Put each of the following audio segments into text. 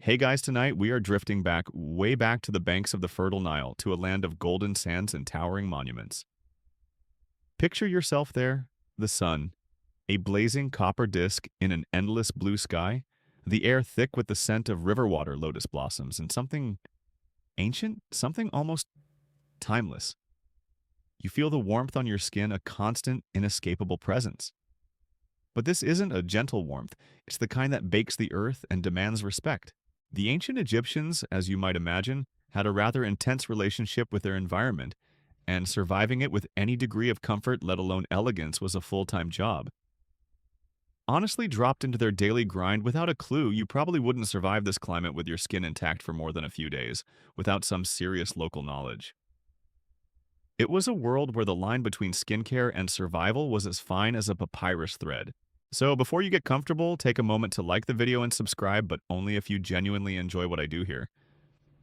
Hey guys, tonight we are drifting back, way back to the banks of the fertile Nile, to a land of golden sands and towering monuments. Picture yourself there, the sun, a blazing copper disk in an endless blue sky, the air thick with the scent of river water lotus blossoms, and something ancient, something almost timeless. You feel the warmth on your skin, a constant, inescapable presence. But this isn't a gentle warmth, it's the kind that bakes the earth and demands respect. The ancient Egyptians, as you might imagine, had a rather intense relationship with their environment, and surviving it with any degree of comfort, let alone elegance, was a full-time job. Honestly, dropped into their daily grind without a clue, you probably wouldn't survive this climate with your skin intact for more than a few days, without some serious local knowledge. It was a world where the line between skincare and survival was as fine as a papyrus thread. So before you get comfortable, take a moment to like the video and subscribe, but only if you genuinely enjoy what I do here.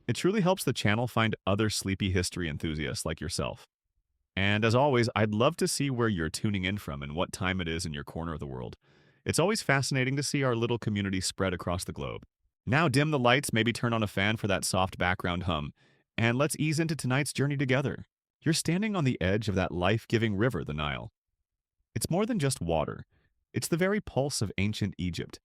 It truly helps the channel find other sleepy history enthusiasts like yourself. And as always, I'd love to see where you're tuning in from and what time it is in your corner of the world. It's always fascinating to see our little community spread across the globe. Now dim the lights, maybe turn on a fan for that soft background hum, and let's ease into tonight's journey together. You're standing on the edge of that life-giving river, the Nile. It's more than just water. It's the very pulse of ancient Egypt.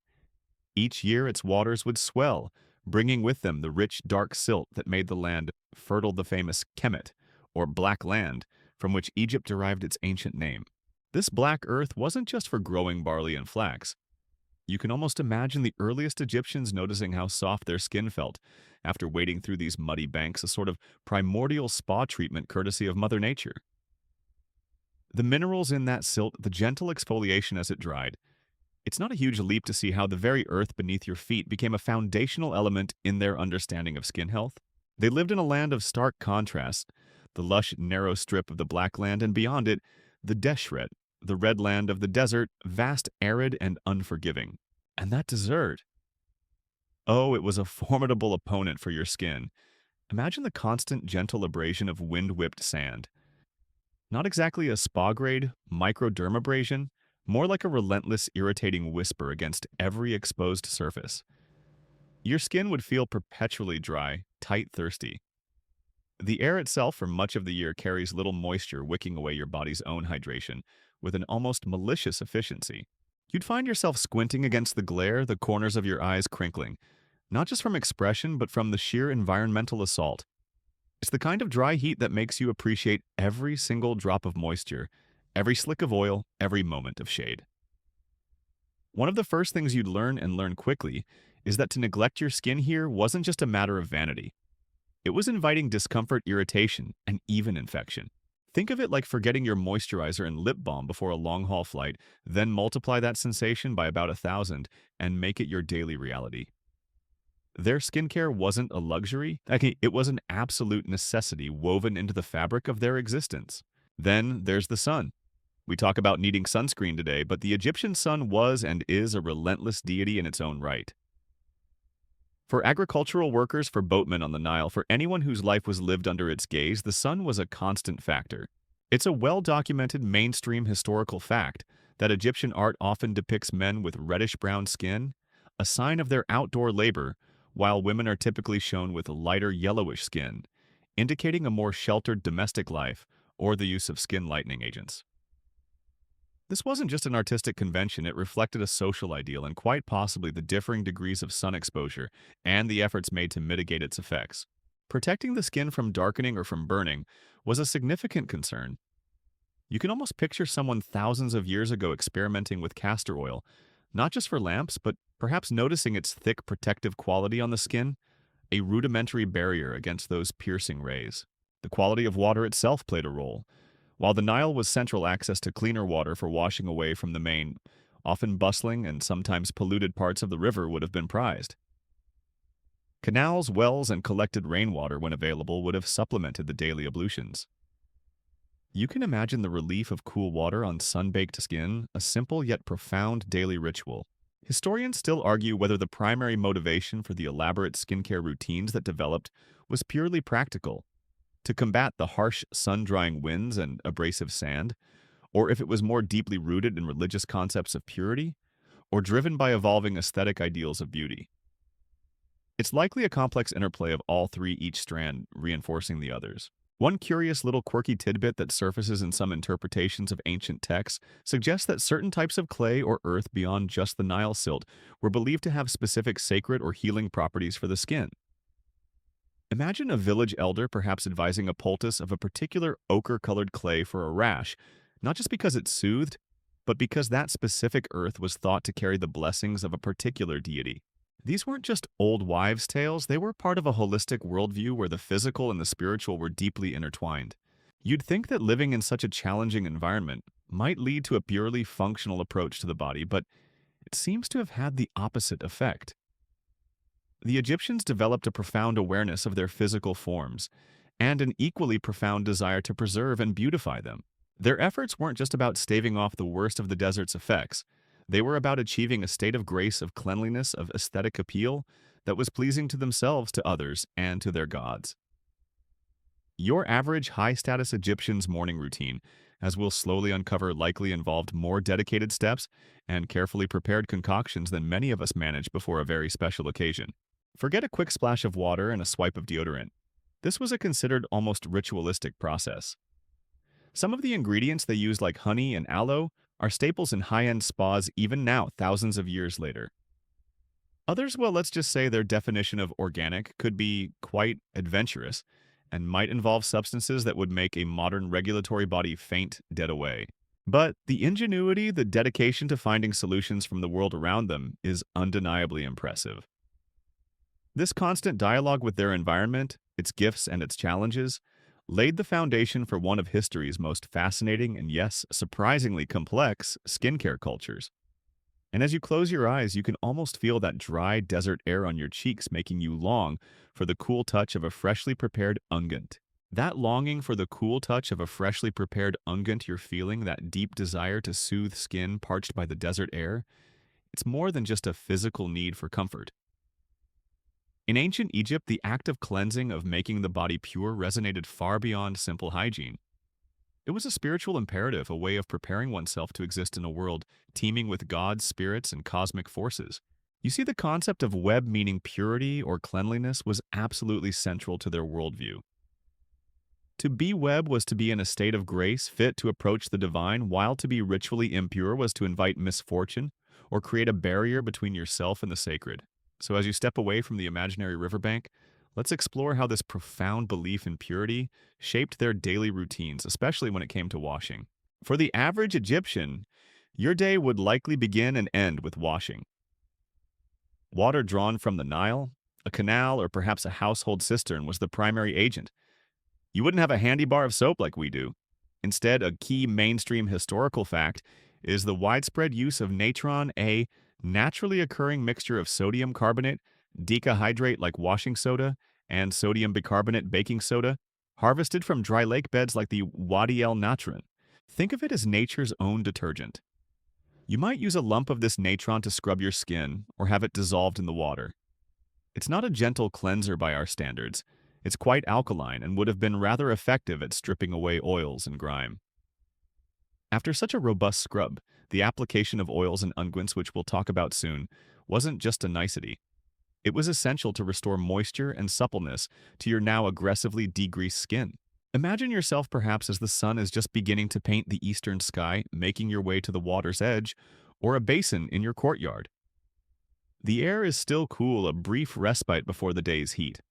Each year its waters would swell, bringing with them the rich, dark silt that made the land fertile, the famous Kemet, or Black Land, from which Egypt derived its ancient name. This black earth wasn't just for growing barley and flax. You can almost imagine the earliest Egyptians noticing how soft their skin felt after wading through these muddy banks, a sort of primordial spa treatment courtesy of Mother Nature. The minerals in that silt, the gentle exfoliation as it dried. It's not a huge leap to see how the very earth beneath your feet became a foundational element in their understanding of skin health. They lived in a land of stark contrast, the lush, narrow strip of the Black Land, and beyond it, the Deshret, the red land of the desert, vast, arid, and unforgiving. And that desert. Oh, it was a formidable opponent for your skin. Imagine the constant, gentle abrasion of wind-whipped sand. Not exactly a spa-grade microdermabrasion, more like a relentless, irritating whisper against every exposed surface. Your skin would feel perpetually dry, tight, thirsty. The air itself for much of the year carries little moisture, wicking away your body's own hydration with an almost malicious efficiency. You'd find yourself squinting against the glare, the corners of your eyes crinkling, not just from expression, but from the sheer environmental assault. It's the kind of dry heat that makes you appreciate every single drop of moisture, every slick of oil, every moment of shade. One of the first things you'd learn, and learn quickly, is that to neglect your skin here wasn't just a matter of vanity. It was inviting discomfort, irritation, and even infection. Think of it like forgetting your moisturizer and lip balm before a long-haul flight, then multiply that sensation by about 1,000 and make it your daily reality. Their skincare wasn't a luxury, it was an absolute necessity woven into the fabric of their existence. Then there's the sun. We talk about needing sunscreen today, but the Egyptian sun was and is a relentless deity in its own right. For agricultural workers, for boatmen on the Nile, for anyone whose life was lived under its gaze, the sun was a constant factor. It's a well-documented mainstream historical fact that Egyptian art often depicts men with reddish-brown skin, a sign of their outdoor labor, while women are typically shown with lighter yellowish skin, indicating a more sheltered domestic life or the use of skin lightening agents. This wasn't just an artistic convention, it reflected a social ideal and quite possibly the differing degrees of sun exposure and the efforts made to mitigate its effects. Protecting the skin from darkening or from burning was a significant concern. You can almost picture someone thousands of years ago experimenting with castor oil, not just for lamps, but perhaps noticing its thick protective quality on the skin, a rudimentary barrier against those piercing rays. The quality of water itself played a role. While the Nile was central access to cleaner water for washing away from the main, often bustling and sometimes polluted parts of the river would have been prized. Canals, wells, and collected rainwater, when available, would have supplemented the daily ablutions. You can imagine the relief of cool water on sun-baked skin, a simple yet profound daily ritual. Historians still argue whether the primary motivation for the elaborate skincare routines that developed was purely practical, to combat the harsh sun-drying winds and abrasive sand, or if it was more deeply rooted in religious concepts of purity, or driven by evolving aesthetic ideals of beauty. It's likely a complex interplay of all three, each strand reinforcing the others. One curious little quirky tidbit that surfaces in some interpretations of ancient texts suggests that certain types of clay or earth beyond just the Nile silt were believed to have specific sacred or healing properties for the skin. Imagine a village elder perhaps advising a poultice of a particular ochre-colored clay for a rash, not just because it soothed, but because that specific earth was thought to carry the blessings of a particular deity. These weren't just old wives' tales, they were part of a holistic worldview where the physical and the spiritual were deeply intertwined. You'd think that living in such a challenging environment might lead to a purely functional approach to the body, but it seems to have had the opposite effect. The Egyptians developed a profound awareness of their physical forms and an equally profound desire to preserve and beautify them. Their efforts weren't just about staving off the worst of the desert's effects. They were about achieving a state of grace, of cleanliness, of aesthetic appeal that was pleasing to themselves, to others, and to their gods. Your average high-status Egyptian's morning routine, as we'll slowly uncover, likely involved more dedicated steps and carefully prepared concoctions than many of us manage before a very special occasion. Forget a quick splash of water and a swipe of deodorant. This was a considered almost ritualistic process. Some of the ingredients they use, like honey and aloe, are staples in high-end spas even now, thousands of years later. Others, well, let's just say their definition of organic could be quite adventurous and might involve substances that would make a modern regulatory body faint dead away. But the ingenuity, the dedication to finding solutions from the world around them is undeniably impressive. This constant dialogue with their environment, its gifts and its challenges, laid the foundation for one of history's most fascinating and, yes, surprisingly complex skincare cultures. And as you close your eyes, you can almost feel that dry desert air on your cheeks, making you long for the cool touch of a freshly prepared unguent. That longing for the cool touch of a freshly prepared unguent you're feeling, that deep desire to soothe skin parched by the desert air, it's more than just a physical need for comfort. In ancient Egypt, the act of cleansing, of making the body pure, resonated far beyond simple hygiene. It was a spiritual imperative, a way of preparing oneself to exist in a world teeming with gods, spirits, and cosmic forces. You see, the concept of web, meaning purity or cleanliness, was absolutely central to their worldview. To be web was to be in a state of grace, fit to approach the divine, while to be ritually impure was to invite misfortune or create a barrier between yourself and the sacred. So as you step away from the imaginary riverbank, let's explore how this profound belief in purity shaped their daily routines, especially when it came to washing. For the average Egyptian, your day would likely begin and end with washing. Water drawn from the Nile, a canal, or perhaps a household cistern was the primary agent. You wouldn't have a handy bar of soap like we do. Instead, a key mainstream historical fact is the widespread use of natron, a naturally occurring mixture of sodium carbonate, decahydrate like washing soda, and sodium bicarbonate baking soda, harvested from dry lake beds like the Wadi el Natron. Think of it as nature's own detergent. You might use a lump of this natron to scrub your skin or have it dissolved in the water. It's not a gentle cleanser by our standards. It's quite alkaline and would have been rather effective at stripping away oils and grime. After such a robust scrub, the application of oils and unguents, which we'll talk about soon, wasn't just a nicety. It was essential to restore moisture and suppleness to your now aggressively degreased skin. Imagine yourself perhaps as the sun is just beginning to paint the eastern sky, making your way to the water's edge, or a basin in your courtyard. The air is still cool, a brief respite before the day's heat.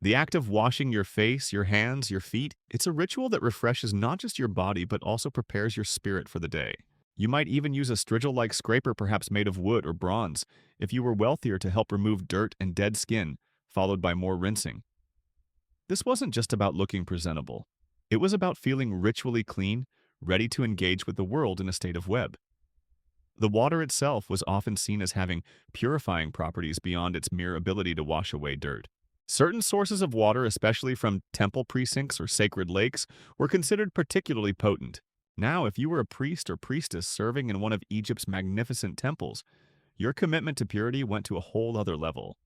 The act of washing your face, your hands, your feet, it's a ritual that refreshes not just your body but also prepares your spirit for the day. You might even use a strigil-like scraper, perhaps made of wood or bronze, if you were wealthier, to help remove dirt and dead skin, followed by more rinsing. This wasn't just about looking presentable. It was about feeling ritually clean, ready to engage with the world in a state of web. The water itself was often seen as having purifying properties beyond its mere ability to wash away dirt. Certain sources of water, especially from temple precincts or sacred lakes, were considered particularly potent. Now, if you were a priest or priestess serving in one of Egypt's magnificent temples, your commitment to purity went to a whole other level.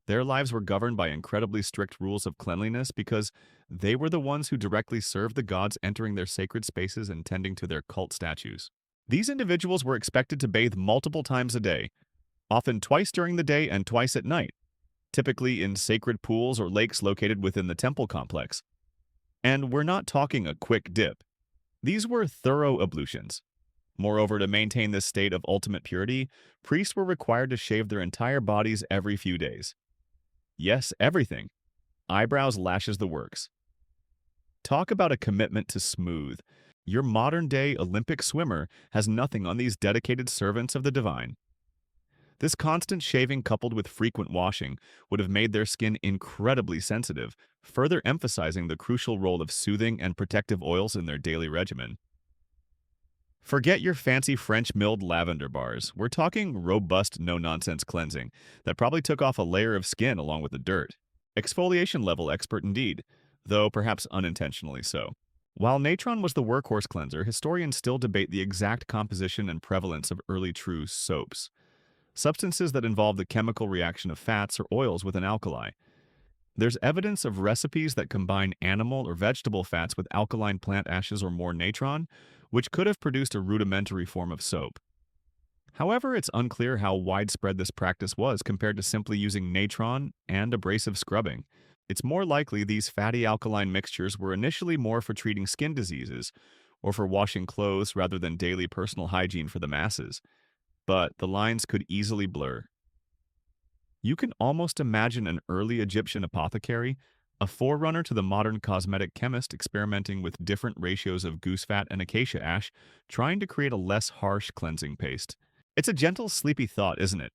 Their lives were governed by incredibly strict rules of cleanliness because they were the ones who directly served the gods, entering their sacred spaces and tending to their cult statues. These individuals were expected to bathe multiple times a day, often twice during the day and twice at night. typically in sacred pools or lakes located within the temple complex. And we're not talking a quick dip. These were thorough ablutions. Moreover, to maintain this state of ultimate purity, priests were required to shave their entire bodies every few days. Yes, everything. Eyebrows, lashes, the works. Talk about a commitment to smooth. Your modern-day Olympic swimmer has nothing on these dedicated servants of the divine. This constant shaving coupled with frequent washing would have made their skin incredibly sensitive, further emphasizing the crucial role of soothing and protective oils in their daily regimen. Forget your fancy French milled lavender bars. We're talking robust, no-nonsense cleansing that probably took off a layer of skin along with the dirt. Exfoliation level expert indeed, though perhaps unintentionally so. While natron was the workhorse cleanser, historians still debate the exact composition and prevalence of early true soaps, substances that involve the chemical reaction of fats or oils with an alkali. There's evidence of recipes that combine animal or vegetable fats with alkaline plant ashes or more natron, which could have produced a rudimentary form of soap. However, it's unclear how widespread this practice was compared to simply using natron and abrasive scrubbing. It's more likely these fatty alkaline mixtures were initially more for treating skin diseases or for washing clothes rather than daily personal hygiene for the masses. But the lines could easily blur. You can almost imagine an early Egyptian apothecary, a forerunner to the modern cosmetic chemist experimenting with different ratios of goose fat and acacia ash, trying to create a less harsh cleansing paste. It's a gentle, sleepy thought, isn't it?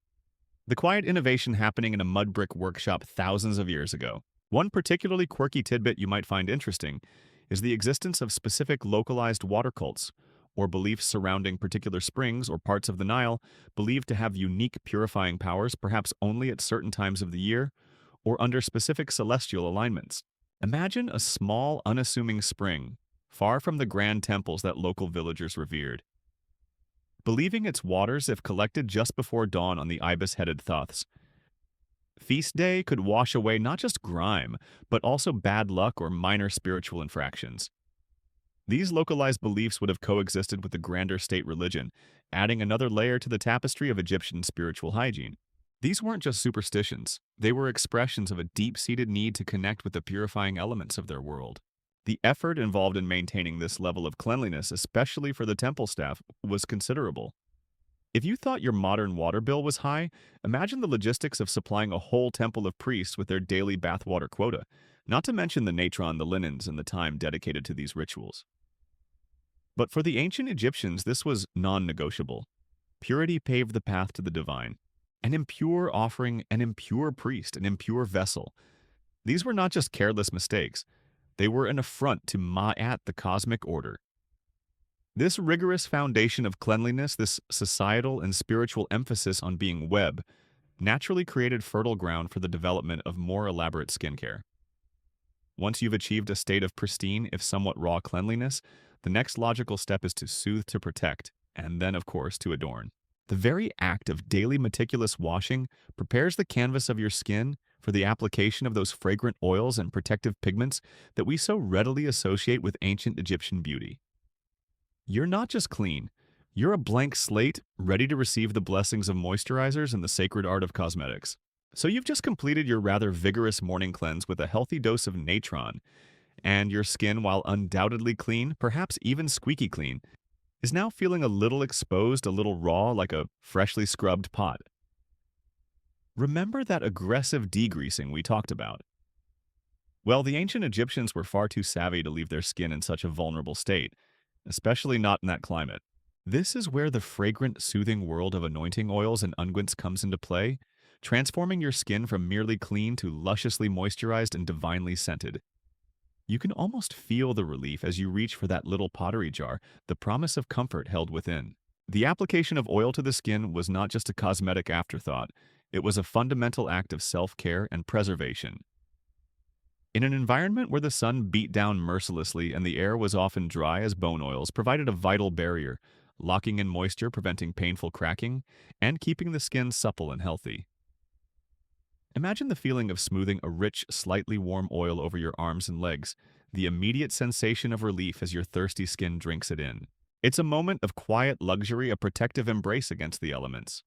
The quiet innovation happening in a mud brick workshop thousands of years ago. One particularly quirky tidbit you might find interesting is the existence of specific localized water cults, or beliefs surrounding particular springs or parts of the Nile believed to have unique purifying powers perhaps only at certain times of the year or under specific celestial alignments. Imagine a small, unassuming spring, far from the grand temples that local villagers revered, believing its waters, if collected just before dawn on the ibis-headed Thoths, feast day could wash away not just grime, but also bad luck or minor spiritual infractions. These localized beliefs would have coexisted with the grander state religion, adding another layer to the tapestry of Egyptian spiritual hygiene. These weren't just superstitions, they were expressions of a deep-seated need to connect with the purifying elements of their world. The effort involved in maintaining this level of cleanliness, especially for the temple staff, was considerable. If you thought your modern water bill was high, imagine the logistics of supplying a whole temple of priests with their daily bathwater quota, not to mention the natron, the linens, and the time dedicated to these rituals. But for the ancient Egyptians, this was non-negotiable. Purity paved the path to the divine. An impure offering, an impure priest, an impure vessel. These were not just careless mistakes. They were an affront to Ma'at, the cosmic order. This rigorous foundation of cleanliness, this societal and spiritual emphasis on being web, naturally created fertile ground for the development of more elaborate skincare. Once you've achieved a state of pristine, if somewhat raw cleanliness, the next logical step is to soothe, to protect, and then, of course, to adorn. The very act of daily meticulous washing prepares the canvas of your skin for the application of those fragrant oils and protective pigments that we so readily associate with ancient Egyptian beauty. You're not just clean, you're a blank slate ready to receive the blessings of moisturizers and the sacred art of cosmetics. So you've just completed your rather vigorous morning cleanse with a healthy dose of natron, and your skin, while undoubtedly clean, perhaps even squeaky clean, is now feeling a little exposed, a little raw, like a freshly scrubbed pot. Remember that aggressive degreasing we talked about? Well, the ancient Egyptians were far too savvy to leave their skin in such a vulnerable state, especially not in that climate. This is where the fragrant, soothing world of anointing oils and unguents comes into play, transforming your skin from merely clean to lusciously moisturized and divinely scented. You can almost feel the relief as you reach for that little pottery jar, the promise of comfort held within. The application of oil to the skin was not just a cosmetic afterthought, it was a fundamental act of self-care and preservation. In an environment where the sun beat down mercilessly and the air was often dry as bone oils provided a vital barrier, locking in moisture, preventing painful cracking, and keeping the skin supple and healthy. Imagine the feeling of smoothing a rich, slightly warm oil over your arms and legs, the immediate sensation of relief as your thirsty skin drinks it in. It's a moment of quiet luxury, a protective embrace against the elements.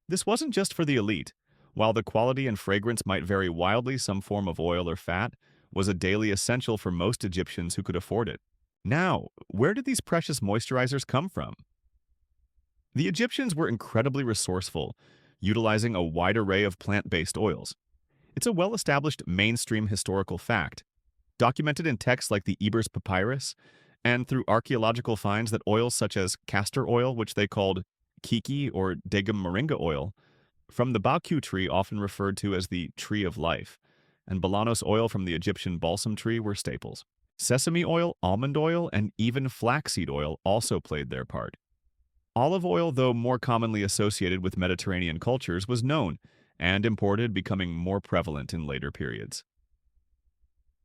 This wasn't just for the elite. While the quality and fragrance might vary wildly, some form of oil or fat was a daily essential for most Egyptians who could afford it. Now, where did these precious moisturizers come from? The Egyptians were incredibly resourceful, utilizing a wide array of plant-based oils. It's a well-established mainstream historical fact, documented in texts like the Ebers Papyrus, and through archaeological finds that oils such as castor oil, which they called kiki or degum moringa oil, from the Baku tree often referred to as the tree of life, and balanos oil from the Egyptian balsam tree were staples. Sesame oil, almond oil, and even flaxseed oil also played their part. Olive oil, though more commonly associated with Mediterranean cultures, was known and imported, becoming more prevalent in later periods.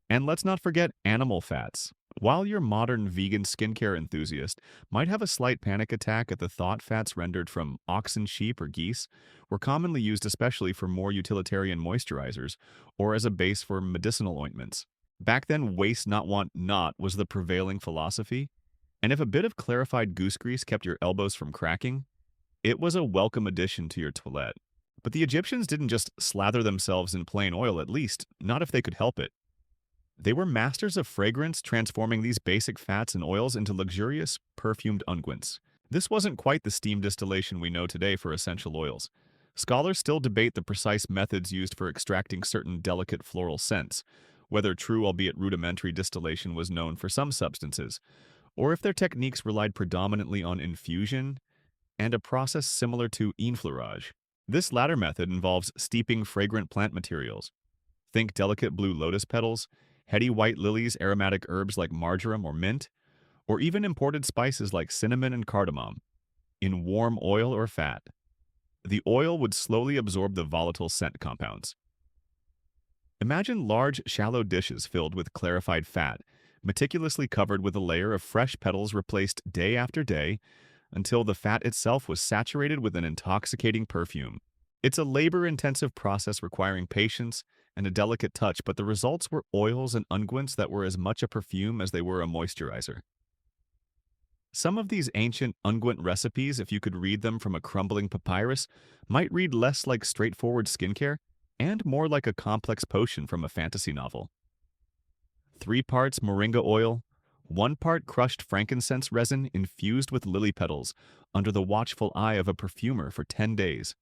And let's not forget animal fats. While your modern vegan skincare enthusiast might have a slight panic attack at the thought fats rendered from oxen, sheep, or geese were commonly used especially for more utilitarian moisturizers or as a base for medicinal ointments. Back then, waste not want not was the prevailing philosophy, and if a bit of clarified goose grease kept your elbows from cracking, it was a welcome addition to your toilette. But the Egyptians didn't just slather themselves in plain oil, at least, not if they could help it. They were masters of fragrance, transforming these basic fats and oils into luxurious, perfumed unguents. This wasn't quite the steam distillation we know today for essential oils. Scholars still debate the precise methods used for extracting certain delicate floral scents, whether true albeit rudimentary distillation was known for some substances, or if their techniques relied predominantly on infusion and a process similar to enfleurage. This latter method involves steeping fragrant plant materials. Think delicate blue lotus petals, heady white lilies, aromatic herbs like marjoram or mint, or even imported spices like cinnamon and cardamom, in warm oil or fat. The oil would slowly absorb the volatile scent compounds. Imagine large, shallow dishes filled with clarified fat, meticulously covered with a layer of fresh petals replaced day after day until the fat itself was saturated with an intoxicating perfume. It's a labor-intensive process requiring patience and a delicate touch, but the results were oils and unguents that were as much a perfume as they were a moisturizer. Some of these ancient unguent recipes, if you could read them from a crumbling papyrus, might read less like straightforward skincare and more like a complex potion from a fantasy novel. 3 parts moringa oil, 1 part crushed frankincense resin infused with lily petals under the watchful eye of a perfumer for 10 days.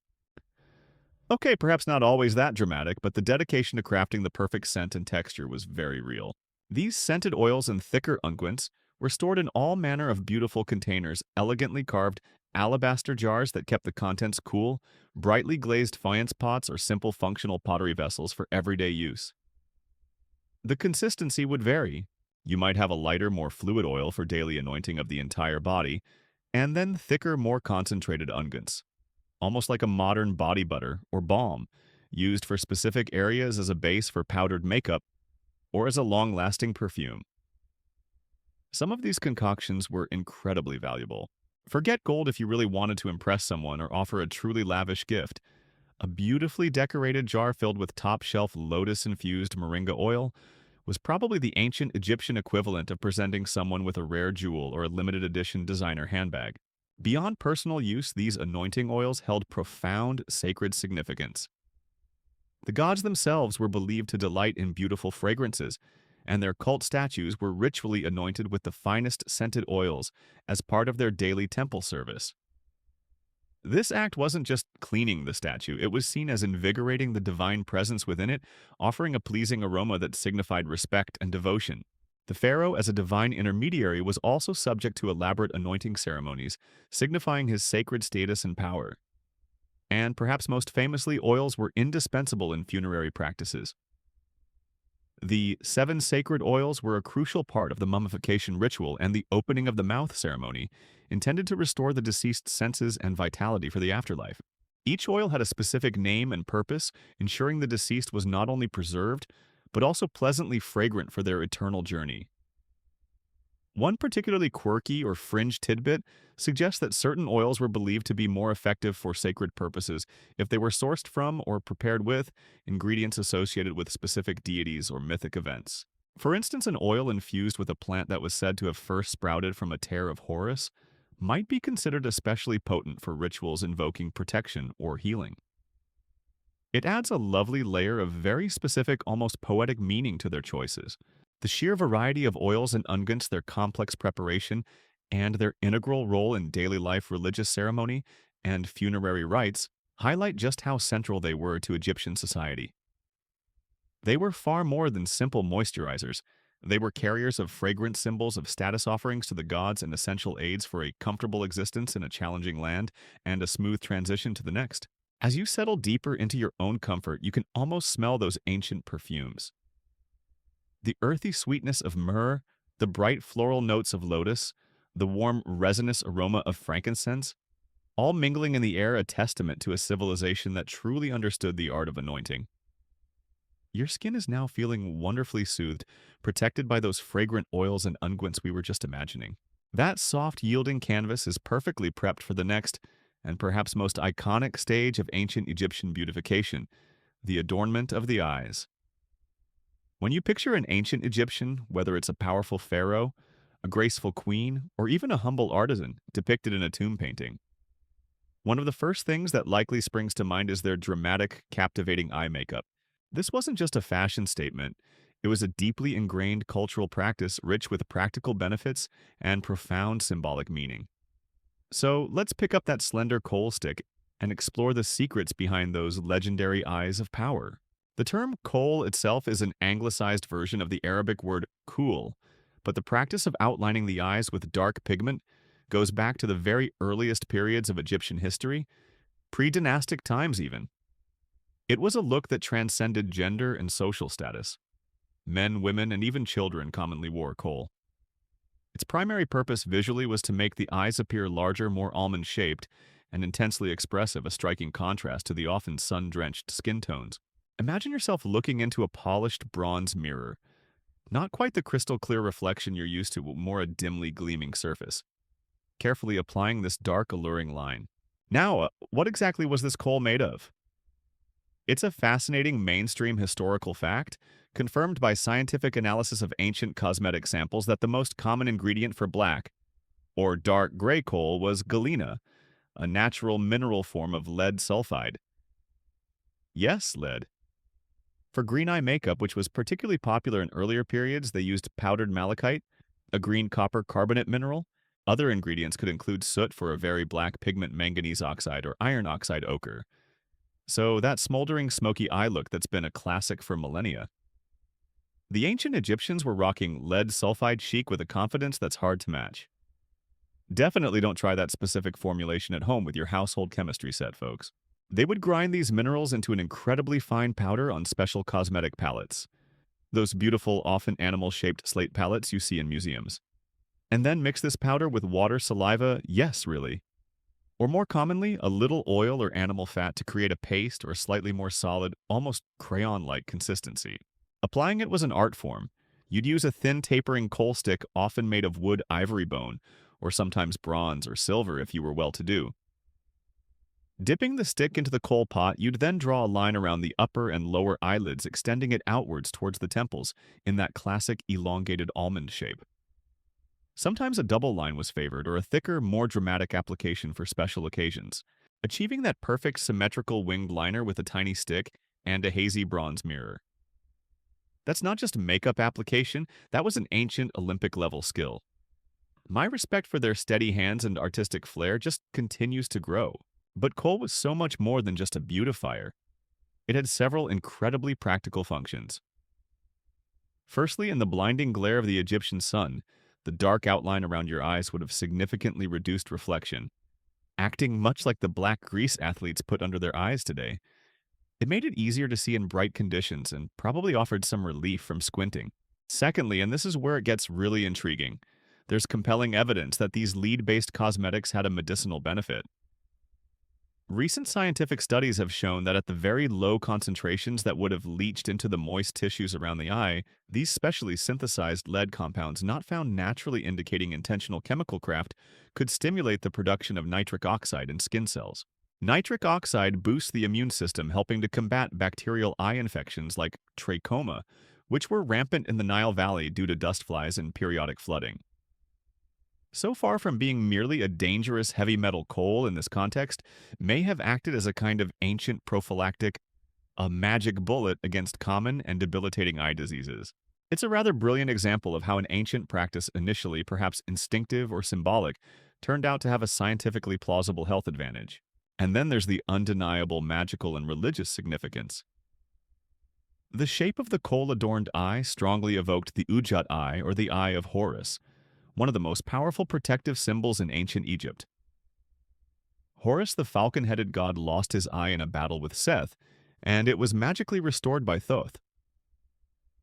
Okay, perhaps not always that dramatic, but the dedication to crafting the perfect scent and texture was very real. These scented oils and thicker unguents were stored in all manner of beautiful containers, elegantly carved alabaster jars that kept the contents cool, brightly glazed faience pots, or simple functional pottery vessels for everyday use. The consistency would vary. You might have a lighter, more fluid oil for daily anointing of the entire body, and then thicker, more concentrated unguents, almost like a modern body butter or balm, used for specific areas as a base for powdered makeup or as a long-lasting perfume. Some of these concoctions were incredibly valuable. Forget gold if you really wanted to impress someone or offer a truly lavish gift. A beautifully decorated jar filled with top-shelf lotus-infused moringa oil was probably the ancient Egyptian equivalent of presenting someone with a rare jewel or a limited edition designer handbag. Beyond personal use, these anointing oils held profound sacred significance. The gods themselves were believed to delight in beautiful fragrances, and their cult statues were ritually anointed with the finest scented oils as part of their daily temple service. This act wasn't just cleaning the statue, it was seen as invigorating the divine presence within it, offering a pleasing aroma that signified respect and devotion. The pharaoh, as a divine intermediary, was also subject to elaborate anointing ceremonies, signifying his sacred status and power. And perhaps most famously, oils were indispensable in funerary practices. The 7 sacred oils were a crucial part of the mummification ritual and the opening of the mouth ceremony, intended to restore the deceased's senses and vitality for the afterlife. Each oil had a specific name and purpose, ensuring the deceased was not only preserved, but also pleasantly fragrant for their eternal journey. One particularly quirky or fringe tidbit suggests that certain oils were believed to be more effective for sacred purposes if they were sourced from or prepared with ingredients associated with specific deities or mythic events. For instance, an oil infused with a plant that was said to have first sprouted from a tear of Horus might be considered especially potent for rituals invoking protection or healing. It adds a lovely layer of very specific, almost poetic meaning to their choices. The sheer variety of oils and unguents, their complex preparation, and their integral role in daily life religious ceremony and funerary rites highlight just how central they were to Egyptian society. They were far more than simple moisturizers. They were carriers of fragrant symbols of status offerings to the gods and essential aids for a comfortable existence in a challenging land and a smooth transition to the next. As you settle deeper into your own comfort, you can almost smell those ancient perfumes. The earthy sweetness of myrrh, the bright floral notes of lotus, the warm resinous aroma of frankincense, all mingling in the air, a testament to a civilization that truly understood the art of anointing. Your skin is now feeling wonderfully soothed, protected by those fragrant oils and unguents we were just imagining. That soft, yielding canvas is perfectly prepped for the next, and perhaps most iconic stage of ancient Egyptian beautification, the adornment of the eyes. When you picture an ancient Egyptian, whether it's a powerful pharaoh, a graceful queen, or even a humble artisan depicted in a tomb painting, one of the first things that likely springs to mind is their dramatic, captivating eye makeup. This wasn't just a fashion statement, it was a deeply ingrained cultural practice rich with practical benefits and profound symbolic meaning. So let's pick up that slender coal stick and explore the secrets behind those legendary eyes of power. The term kohl itself is an anglicized version of the Arabic word kuhl, but the practice of outlining the eyes with dark pigment goes back to the very earliest periods of Egyptian history, pre-dynastic times even. It was a look that transcended gender and social status. Men, women, and even children commonly wore kohl. Its primary purpose visually was to make the eyes appear larger, more almond-shaped, and intensely expressive, a striking contrast to the often sun-drenched skin tones. Imagine yourself looking into a polished bronze mirror. Not quite the crystal-clear reflection you're used to, but more a dimly gleaming surface. Carefully applying this dark, alluring line. Now, what exactly was this kohl made of? It's a fascinating mainstream historical fact, confirmed by scientific analysis of ancient cosmetic samples, that the most common ingredient for black, or dark gray coal was galena, a natural mineral form of lead sulfide. Yes, lead. For green eye makeup, which was particularly popular in earlier periods, they used powdered malachite, a green copper carbonate mineral. Other ingredients could include soot for a very black pigment, manganese oxide, or iron oxide ochre. So that smoldering, smoky eye look that's been a classic for millennia. The ancient Egyptians were rocking lead sulfide chic with a confidence that's hard to match. Definitely don't try that specific formulation at home with your household chemistry set, folks. They would grind these minerals into an incredibly fine powder on special cosmetic palettes. Those beautiful, often animal-shaped slate palettes you see in museums. And then mix this powder with water, saliva, yes, really. Or more commonly, a little oil or animal fat to create a paste or a slightly more solid, almost crayon-like consistency. Applying it was an art form. You'd use a thin tapering coal stick often made of wood ivory bone, or sometimes bronze or silver if you were well-to-do. Dipping the stick into the coal pot, you'd then draw a line around the upper and lower eyelids, extending it outwards towards the temples in that classic elongated almond shape. Sometimes a double line was favored, or a thicker, more dramatic application for special occasions, achieving that perfect symmetrical winged liner with a tiny stick and a hazy bronze mirror. That's not just makeup application, that was an ancient Olympic-level skill. My respect for their steady hands and artistic flair just continues to grow. But kohl was so much more than just a beautifier. It had several incredibly practical functions. Firstly, in the blinding glare of the Egyptian sun, the dark outline around your eyes would have significantly reduced reflection, acting much like the black grease athletes put under their eyes today. It made it easier to see in bright conditions and probably offered some relief from squinting. Secondly, and this is where it gets really intriguing, there's compelling evidence that these lead-based cosmetics had a medicinal benefit. Recent scientific studies have shown that at the very low concentrations that would have leached into the moist tissues around the eye, these specially synthesized lead compounds not found naturally indicating intentional chemical craft could stimulate the production of nitric oxide in skin cells. Nitric oxide boosts the immune system, helping to combat bacterial eye infections like trachoma, which were rampant in the Nile Valley due to dust flies and periodic flooding. So far from being merely a dangerous heavy metal coal in this context, may have acted as a kind of ancient prophylactic, a magic bullet against common and debilitating eye diseases. It's a rather brilliant example of how an ancient practice, initially perhaps instinctive or symbolic, turned out to have a scientifically plausible health advantage. And then there's the undeniable magical and religious significance. The shape of the coal-adorned eye strongly evoked the Ujat eye, or the Eye of Horus, one of the most powerful protective symbols in ancient Egypt. Horus, the falcon-headed god, lost his eye in a battle with Seth, and it was magically restored by Thoth.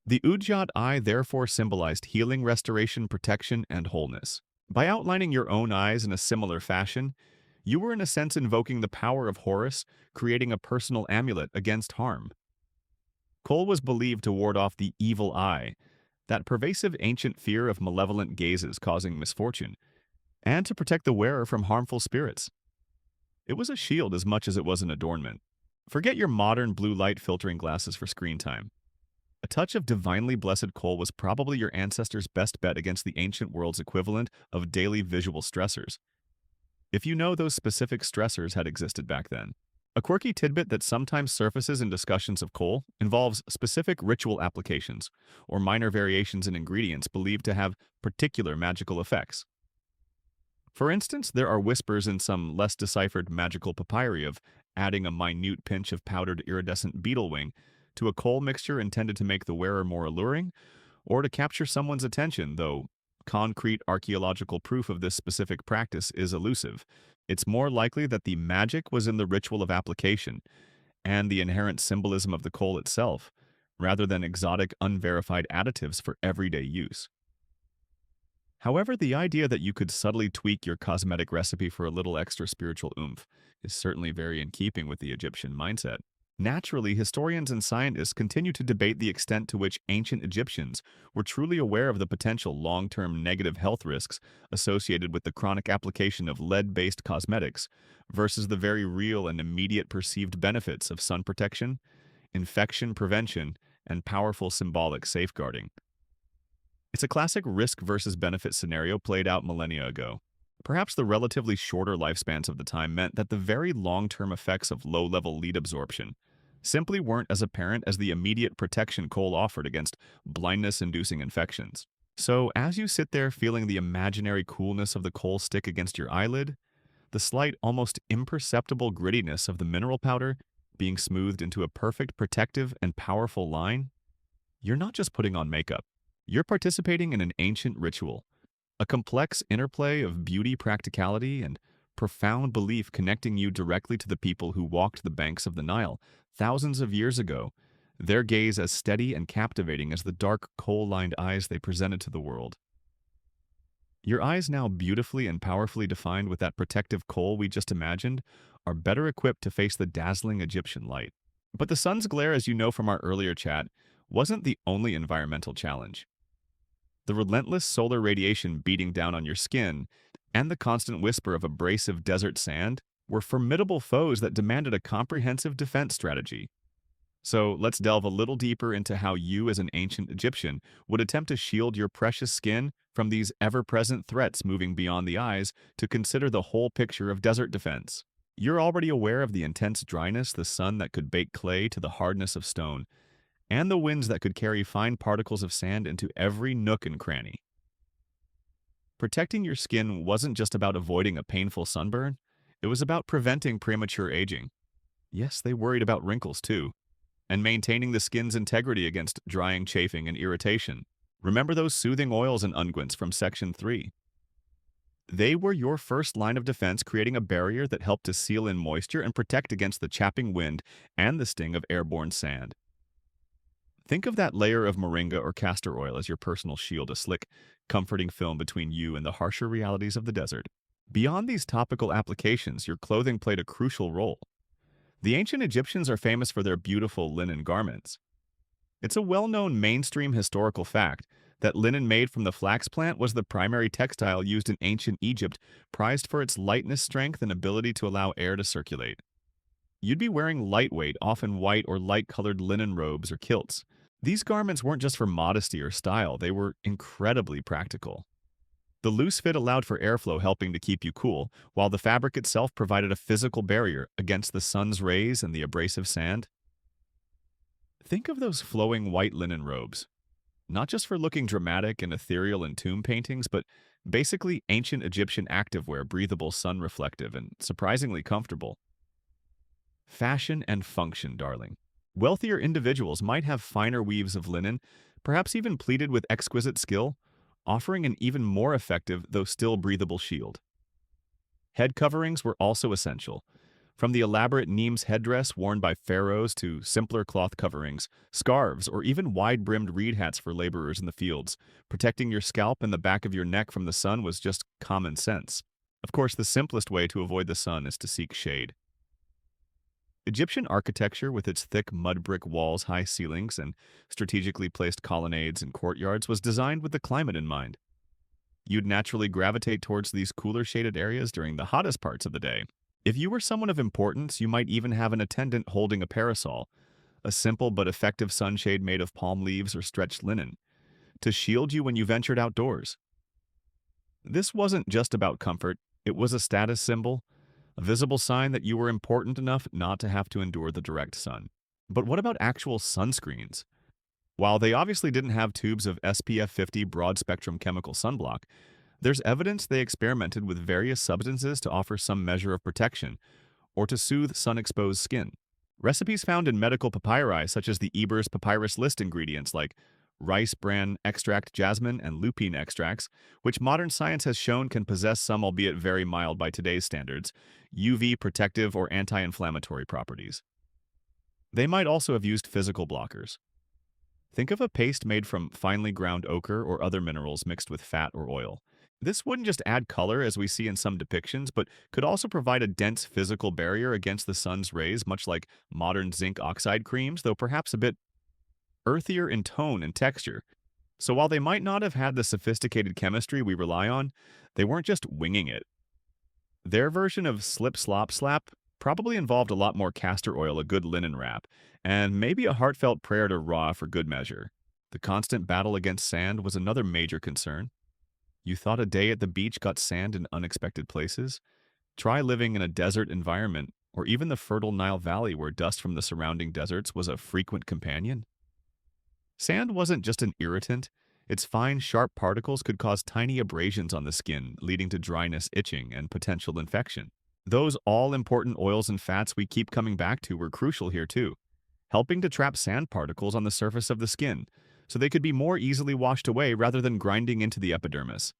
The Ujat eye therefore symbolized healing, restoration, protection, and wholeness. By outlining your own eyes in a similar fashion, you were in a sense invoking the power of Horus, creating a personal amulet against harm. Kohl was believed to ward off the evil eye, that pervasive ancient fear of malevolent gazes causing misfortune, and to protect the wearer from harmful spirits. It was a shield as much as it was an adornment. Forget your modern blue light filtering glasses for screen time. A touch of divinely blessed kohl was probably your ancestors' best bet against the ancient world's equivalent of daily visual stressors, if you know those specific stressors had existed back then. A quirky tidbit that sometimes surfaces in discussions of kohl involves specific ritual applications or minor variations in ingredients believed to have particular magical effects. For instance, there are whispers in some less deciphered magical papyri of adding a minute pinch of powdered iridescent beetle wing to a kohl mixture intended to make the wearer more alluring or to capture someone's attention, though concrete archaeological proof of this specific practice is elusive. It's more likely that the magic was in the ritual of application and the inherent symbolism of the kohl itself, rather than exotic, unverified additives for everyday use. However, the idea that you could subtly tweak your cosmetic recipe for a little extra spiritual oomph is certainly very in keeping with the Egyptian mindset. Naturally, historians and scientists continue to debate the extent to which ancient Egyptians were truly aware of the potential long-term negative health risks associated with the chronic application of lead-based cosmetics versus the very real and immediate perceived benefits of sun protection, infection prevention, and powerful symbolic safeguarding. It's a classic risk versus benefit scenario played out millennia ago. Perhaps the relatively shorter lifespans of the time meant that the very long-term effects of low-level lead absorption simply weren't as apparent as the immediate protection kohl offered against blindness-inducing infections. So, as you sit there feeling the imaginary coolness of the kohl stick against your eyelid, the slight, almost imperceptible grittiness of the mineral powder being smoothed into a perfect protective and powerful line, you're not just putting on makeup. You're participating in an ancient ritual, a complex interplay of beauty, practicality, and profound belief connecting you directly to the people who walked the banks of the Nile thousands of years ago, their gaze as steady and captivating as the dark, kohl-lined eyes they presented to the world. Your eyes, now beautifully and powerfully defined with that protective kohl we just imagined, are better equipped to face the dazzling Egyptian light. But the sun's glare, as you know from our earlier chat, wasn't the only environmental challenge. The relentless solar radiation beating down on your skin and the constant whisper of abrasive desert sand were formidable foes that demanded a comprehensive defense strategy. So let's delve a little deeper into how you, as an ancient Egyptian, would attempt to shield your precious skin from these ever-present threats moving beyond the eyes to consider the whole picture of desert defense. You're already aware of the intense dryness, the sun that could bake clay to the hardness of stone, and the winds that could carry fine particles of sand into every nook and cranny. Protecting your skin wasn't just about avoiding a painful sunburn, it was about preventing premature aging. Yes, they worried about wrinkles too, and maintaining the skin's integrity against drying, chafing, and irritation. Remember those soothing oils and unguents from Section 3? They were your first line of defense, creating a barrier that helped to seal in moisture and protect against the chapping wind and the sting of airborne sand. Think of that layer of moringa or castor oil as your personal shield, a slick, comforting film between you and the harsher realities of the desert. Beyond these topical applications, your clothing played a crucial role. The ancient Egyptians are famous for their beautiful linen garments. It's a well-known mainstream historical fact that linen made from the flax plant was the primary textile used in ancient Egypt, prized for its lightness, strength, and ability to allow air to circulate. You'd be wearing lightweight, often white or light-colored linen robes or kilts. These garments weren't just for modesty or style, they were incredibly practical. The loose fit allowed for airflow, helping to keep you cool, while the fabric itself provided a physical barrier against the sun's rays and the abrasive sand. Think of those flowing white linen robes, not just for looking dramatic and ethereal in tomb paintings, but basically ancient Egyptian activewear, breathable, sun-reflective, and surprisingly comfortable. Fashion and function, darling. Wealthier individuals might have finer weaves of linen, perhaps even pleated with exquisite skill, offering an even more effective, though still breathable shield. Head coverings were also essential. From the elaborate Nemes headdress worn by pharaohs to simpler cloth coverings, scarves, or even wide-brimmed reed hats for laborers in the fields, protecting your scalp and the back of your neck from the sun was just common sense. Of course, the simplest way to avoid the sun is to seek shade. Egyptian architecture, with its thick mud brick walls, high ceilings, and strategically placed colonnades and courtyards, was designed with the climate in mind. You'd naturally gravitate towards these cooler shaded areas during the hottest parts of the day. If you were someone of importance, you might even have an attendant holding a parasol, a simple but effective sunshade made of palm leaves or stretched linen, to shield you when you ventured outdoors. This wasn't just about comfort, it was a status symbol, a visible sign that you were important enough not to have to endure the direct sun. But what about actual sunscreens? While they obviously didn't have tubes of SPF 50 broad-spectrum chemical sunblock, there's evidence they experimented with various substances to offer some measure of protection or to soothe sun-exposed skin. Recipes found in medical papyri, such as the Eber's Papyrus list ingredients like rice bran extract, jasmine, and lupine extracts, which modern science has shown can possess some, albeit very mild by today's standards, UV protective or anti-inflammatory properties. They might also have used physical blockers. Think of a paste made from finely ground ochre or other minerals mixed with fat or oil. This wouldn't just add color, as we see in some depictions, but could also provide a dense physical barrier against the sun's rays, much like modern zinc oxide creams, though perhaps a bit earthier in tone and texture. So while they might not have had the sophisticated chemistry we rely on, they weren't just winging it. Their version of slip slop slap probably involved a lot more castor oil, a good linen wrap, and maybe a heartfelt prayer to Ra for good measure. The constant battle against sand was another major concern. You thought a day at the beach got sand in unexpected places? Try living in a desert environment, or even the fertile Nile Valley where dust from the surrounding deserts was a frequent companion. Sand wasn't just an irritant. Its fine, sharp particles could cause tiny abrasions on the skin, leading to dryness, itching, and potential infection. Those all-important oils and fats we keep coming back to were crucial here too, helping to trap sand particles on the surface of the skin, so they could be more easily washed away rather than grinding into the epidermis.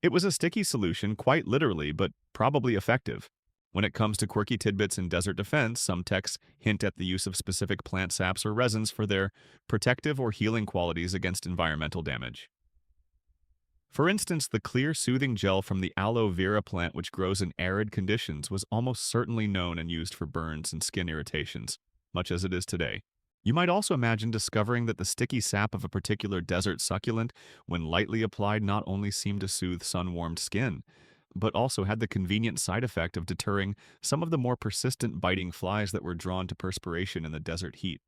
It was a sticky solution, quite literally, but probably effective. When it comes to quirky tidbits in desert defense, some texts hint at the use of specific plant saps or resins for their protective or healing qualities against environmental damage. For instance, the clear, soothing gel from the aloe vera plant, which grows in arid conditions, was almost certainly known and used for burns and skin irritations, much as it is today. You might also imagine discovering that the sticky sap of a particular desert succulent, when lightly applied, not only seemed to soothe sun-warmed skin, but also had the convenient side effect of deterring some of the more persistent biting flies that were drawn to perspiration in the desert heat.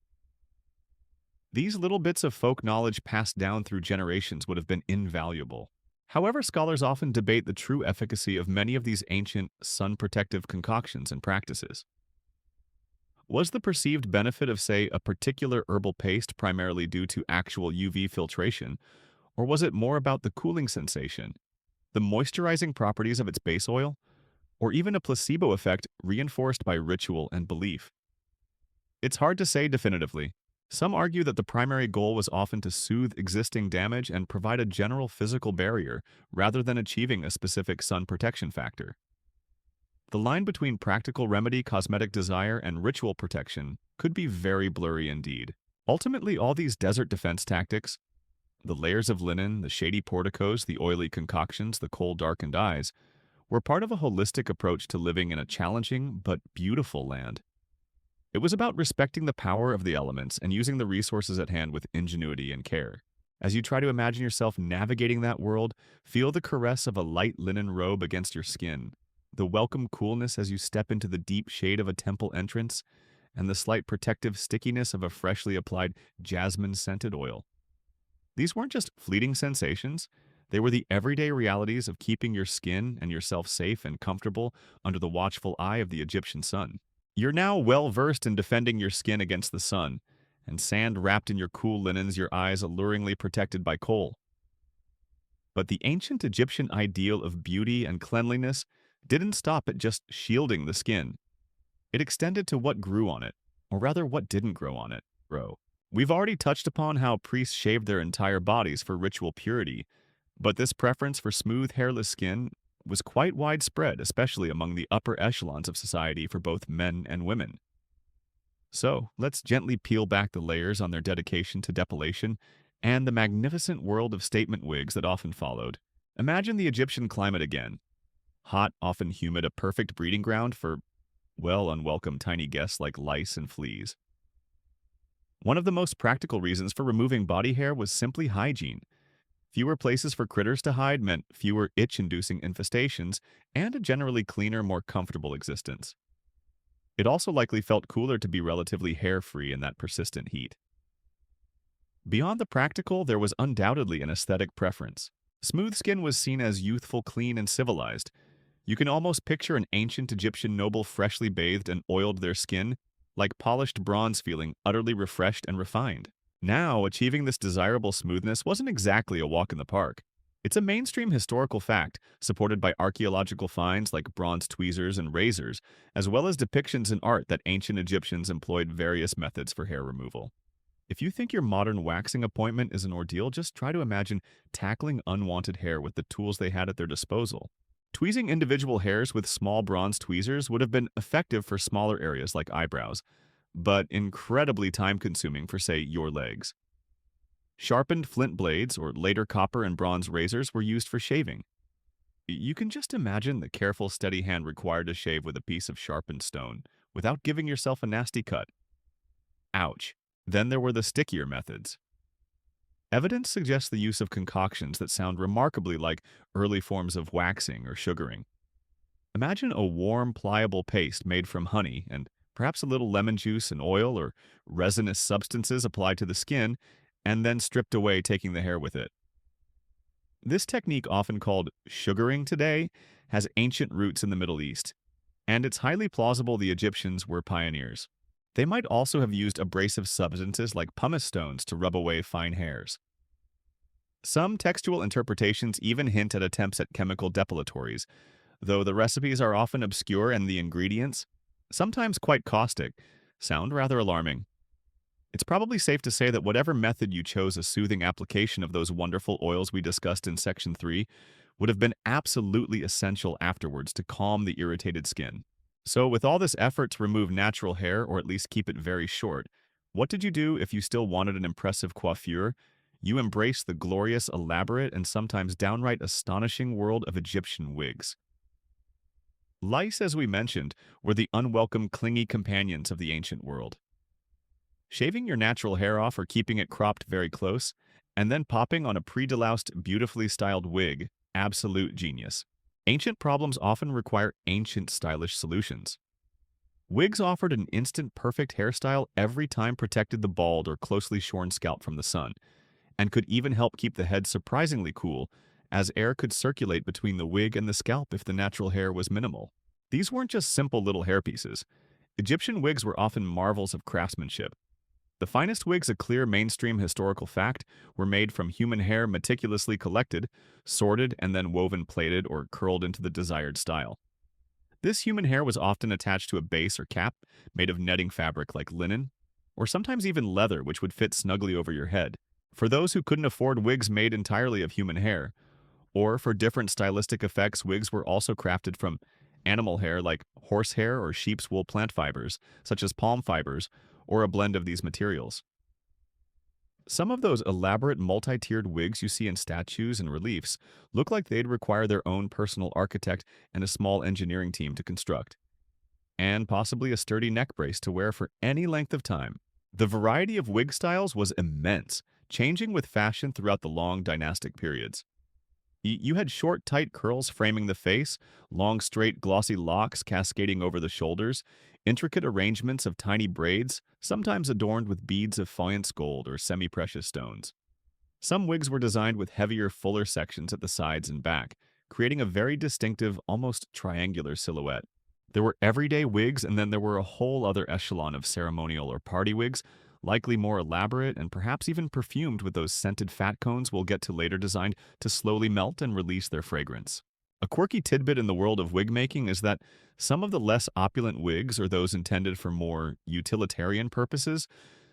These little bits of folk knowledge passed down through generations would have been invaluable. However, scholars often debate the true efficacy of many of these ancient sun-protective concoctions and practices. Was the perceived benefit of, say, a particular herbal paste primarily due to actual UV filtration, or was it more about the cooling sensation, the moisturizing properties of its base oil, or even a placebo effect reinforced by ritual and belief? It's hard to say definitively. Some argue that the primary goal was often to soothe existing damage and provide a general physical barrier rather than achieving a specific sun protection factor. The line between practical remedy, cosmetic desire, and ritual protection could be very blurry indeed. Ultimately, all these desert defense tactics, the layers of linen, the shady porticos, the oily concoctions, the cold darkened eyes, were part of a holistic approach to living in a challenging but beautiful land. It was about respecting the power of the elements and using the resources at hand with ingenuity and care. As you try to imagine yourself navigating that world, feel the caress of a light linen robe against your skin, the welcome coolness as you step into the deep shade of a temple entrance, and the slight protective stickiness of a freshly applied jasmine-scented oil. These weren't just fleeting sensations, they were the everyday realities of keeping your skin and yourself safe and comfortable under the watchful eye of the Egyptian sun. You're now well versed in defending your skin against the sun, and sand wrapped in your cool linens, your eyes alluringly protected by kohl. But the ancient Egyptian ideal of beauty and cleanliness didn't stop at just shielding the skin. It extended to what grew on it, or rather what didn't grow on it, grow. We've already touched upon how priests shaved their entire bodies for ritual purity, but this preference for smooth, hairless skin was quite widespread, especially among the upper echelons of society for both men and women. So, let's gently peel back the layers on their dedication to depilation and the magnificent world of statement wigs that often followed. Imagine the Egyptian climate again. Hot, often humid, a perfect breeding ground for, well, unwelcome tiny guests like lice and fleas. One of the most practical reasons for removing body hair was simply hygiene. Fewer places for critters to hide meant fewer itch-inducing infestations and a generally cleaner, more comfortable existence. It also likely felt cooler to be relatively hair-free in that persistent heat. Beyond the practical, there was undoubtedly an aesthetic preference. Smooth skin was seen as youthful, clean, and civilized. You can almost picture an ancient Egyptian noble freshly bathed and oiled their skin, like polished bronze feeling utterly refreshed and refined. Now, achieving this desirable smoothness wasn't exactly a walk in the park. It's a mainstream historical fact, supported by archaeological finds like bronze tweezers and razors, as well as depictions in art that ancient Egyptians employed various methods for hair removal. If you think your modern waxing appointment is an ordeal, just try to imagine tackling unwanted hair with the tools they had at their disposal. Tweezing individual hairs with small bronze tweezers would have been effective for smaller areas like eyebrows, but incredibly time-consuming for, say, your legs. Sharpened flint blades or later copper and bronze razors were used for shaving. You can just imagine the careful, steady hand required to shave with a piece of sharpened stone without giving yourself a nasty cut. Ouch. Then there were the stickier methods. Evidence suggests the use of concoctions that sound remarkably like early forms of waxing or sugaring. Imagine a warm, pliable paste made from honey and perhaps a little lemon juice and oil or resinous substances applied to the skin and then stripped away, taking the hair with it. This technique, often called sugaring today, has ancient roots in the Middle East, and it's highly plausible the Egyptians were pioneers. They might also have used abrasive substances like pumice stones to rub away fine hairs. Some textual interpretations even hint at attempts at chemical depilatories, though the recipes are often obscure and the ingredients, sometimes quite caustic, sound rather alarming. It's probably safe to say that whatever method you chose, a soothing application of those wonderful oils we discussed in Section 3 would have been absolutely essential afterwards to calm the irritated skin. So, with all this effort to remove natural hair, or at least keep it very short, what did you do if you still wanted an impressive coiffure? You embraced the glorious, elaborate, and sometimes downright astonishing world of Egyptian wigs. Lice, as we mentioned, were the unwelcome, clingy companions of the ancient world. Shaving your natural hair off or keeping it cropped very close, and then popping on a pre-deloused, beautifully styled wig, absolute genius. Ancient problems often require ancient stylish solutions. Wigs offered an instant perfect hairstyle every time, protected the bald or closely shorn scalp from the sun, and could even help keep the head surprisingly cool, as air could circulate between the wig and the scalp if the natural hair was minimal. These weren't just simple little hairpieces. Egyptian wigs were often marvels of craftsmanship. The finest wigs, a clear mainstream historical fact, were made from human hair meticulously collected, sorted, and then woven plaited or curled into the desired style. This human hair was often attached to a base or cap made of netting fabric like linen, or sometimes even leather, which would fit snugly over your head. For those who couldn't afford wigs made entirely of human hair, or for different stylistic effects, wigs were also crafted from animal hair like horsehair or sheep's wool, plant fibers, such as palm fibers, or a blend of these materials. Some of those elaborate multi-tiered wigs you see in statues and reliefs look like they'd require their own personal architect and a small engineering team to construct, and possibly a sturdy neck brace to wear for any length of time. The variety of wig styles was immense, changing with fashion throughout the long dynastic periods. You had short, tight curls framing the face, long, straight, glossy locks cascading over the shoulders, intricate arrangements of tiny braids, sometimes adorned with beads of faience gold or semi-precious stones. Some wigs were designed with heavier, fuller sections at the sides and back, creating a very distinctive, almost triangular silhouette. There were everyday wigs, and then there were a whole other echelon of ceremonial or party wigs, likely more elaborate and perhaps even perfumed with those scented fat cones we'll get to later designed to slowly melt and release their fragrance. A quirky tidbit in the world of wig making is that some of the less opulent wigs, or those intended for more utilitarian purposes,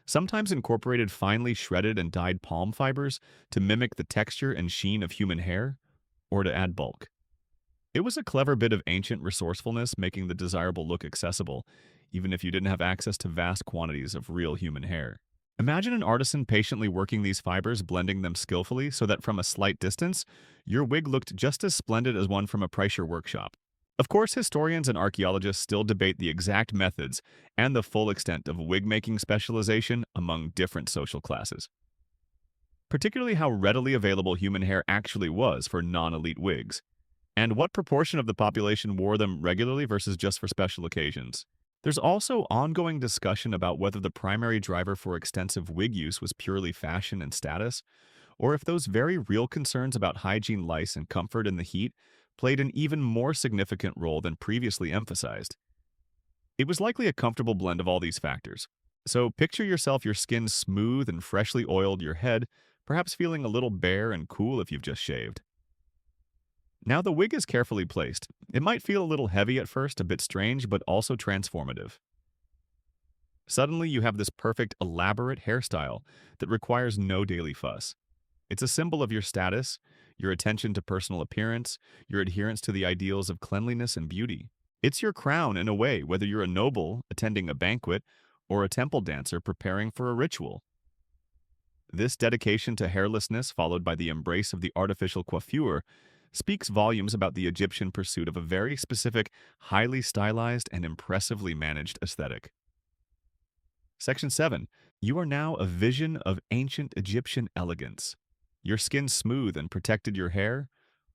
sometimes incorporated finely shredded and dyed palm fibers to mimic the texture and sheen of human hair, or to add bulk. It was a clever bit of ancient resourcefulness, making the desirable look accessible, even if you didn't have access to vast quantities of real human hair. Imagine an artisan patiently working these fibers, blending them skillfully so that from a slight distance, your wig looked just as splendid as one from a Preischer workshop. Of course, historians and archaeologists still debate the exact methods and the full extent of wig-making specialization among different social classes, particularly how readily available human hair actually was for non-elite wigs, and what proportion of the population wore them regularly versus just for special occasions. There's also ongoing discussion about whether the primary driver for extensive wig use was purely fashion and status, or if those very real concerns about hygiene, lice, and comfort in the heat played an even more significant role than previously emphasized. It was likely a comfortable blend of all these factors. So picture your skin smooth and freshly oiled, your head perhaps feeling a little bare and cool if you've just shaved. Now the wig is carefully placed. It might feel a little heavy at first, a bit strange, but also transformative. Suddenly you have this perfect, elaborate hairstyle that requires no daily fuss. It's a symbol of your status, your attention to personal appearance, your adherence to the ideals of cleanliness and beauty. It's your crown in a way, whether you're a noble attending a banquet or a temple dancer preparing for a ritual. This dedication to hairlessness, followed by the embrace of the artificial coiffure, speaks volumes about the Egyptian pursuit of a very specific, highly stylized, and impressively managed aesthetic. Section 7. You are now a vision of ancient Egyptian elegance. Your skin smooth and protected your hair,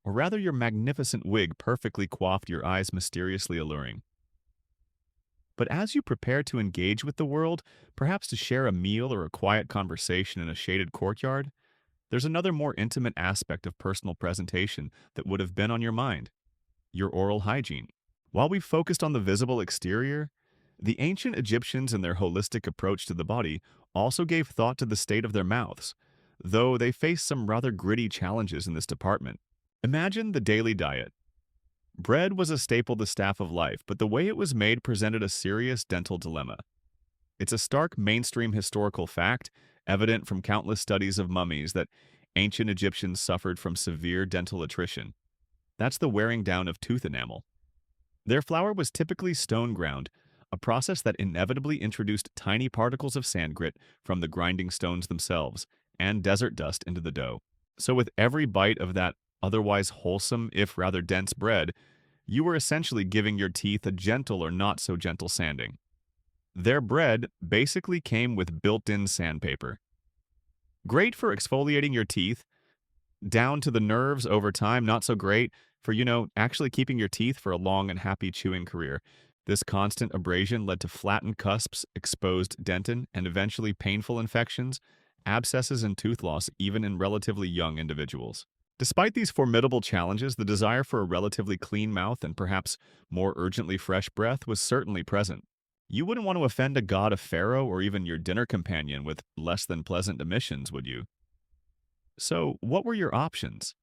or rather your magnificent wig perfectly coiffed your eyes mysteriously alluring. But as you prepare to engage with the world, perhaps to share a meal or a quiet conversation in a shaded courtyard, there's another more intimate aspect of personal presentation that would have been on your mind: your oral hygiene. While we've focused on the visible exterior, the ancient Egyptians and their holistic approach to the body also gave thought to the state of their mouths, though they faced some rather gritty challenges in this department. Imagine the daily diet. Bread was a staple, the staff of life, but the way it was made presented a serious dental dilemma. It's a stark mainstream historical fact, evident from countless studies of mummies, that ancient Egyptians suffered from severe dental attrition. That's the wearing down of tooth enamel. Their flour was typically stone ground, a process that inevitably introduced tiny particles of sand grit from the grinding stones themselves and desert dust into the dough. So with every bite of that otherwise wholesome, if rather dense bread, you were essentially giving your teeth a gentle or not so gentle sanding. Their bread basically came with built-in sandpaper. Great for exfoliating your teeth, down to the nerves over time, not so great for, actually keeping your teeth for a long and happy chewing career. This constant abrasion led to flattened cusps, exposed dentin, and eventually painful infections, abscesses, and tooth loss even in relatively young individuals. Despite these formidable challenges, the desire for a relatively clean mouth and perhaps more urgently fresh breath was certainly present. You wouldn't want to offend a god of Pharaoh or even your dinner companion with less than pleasant emissions, would you? So, what were your options?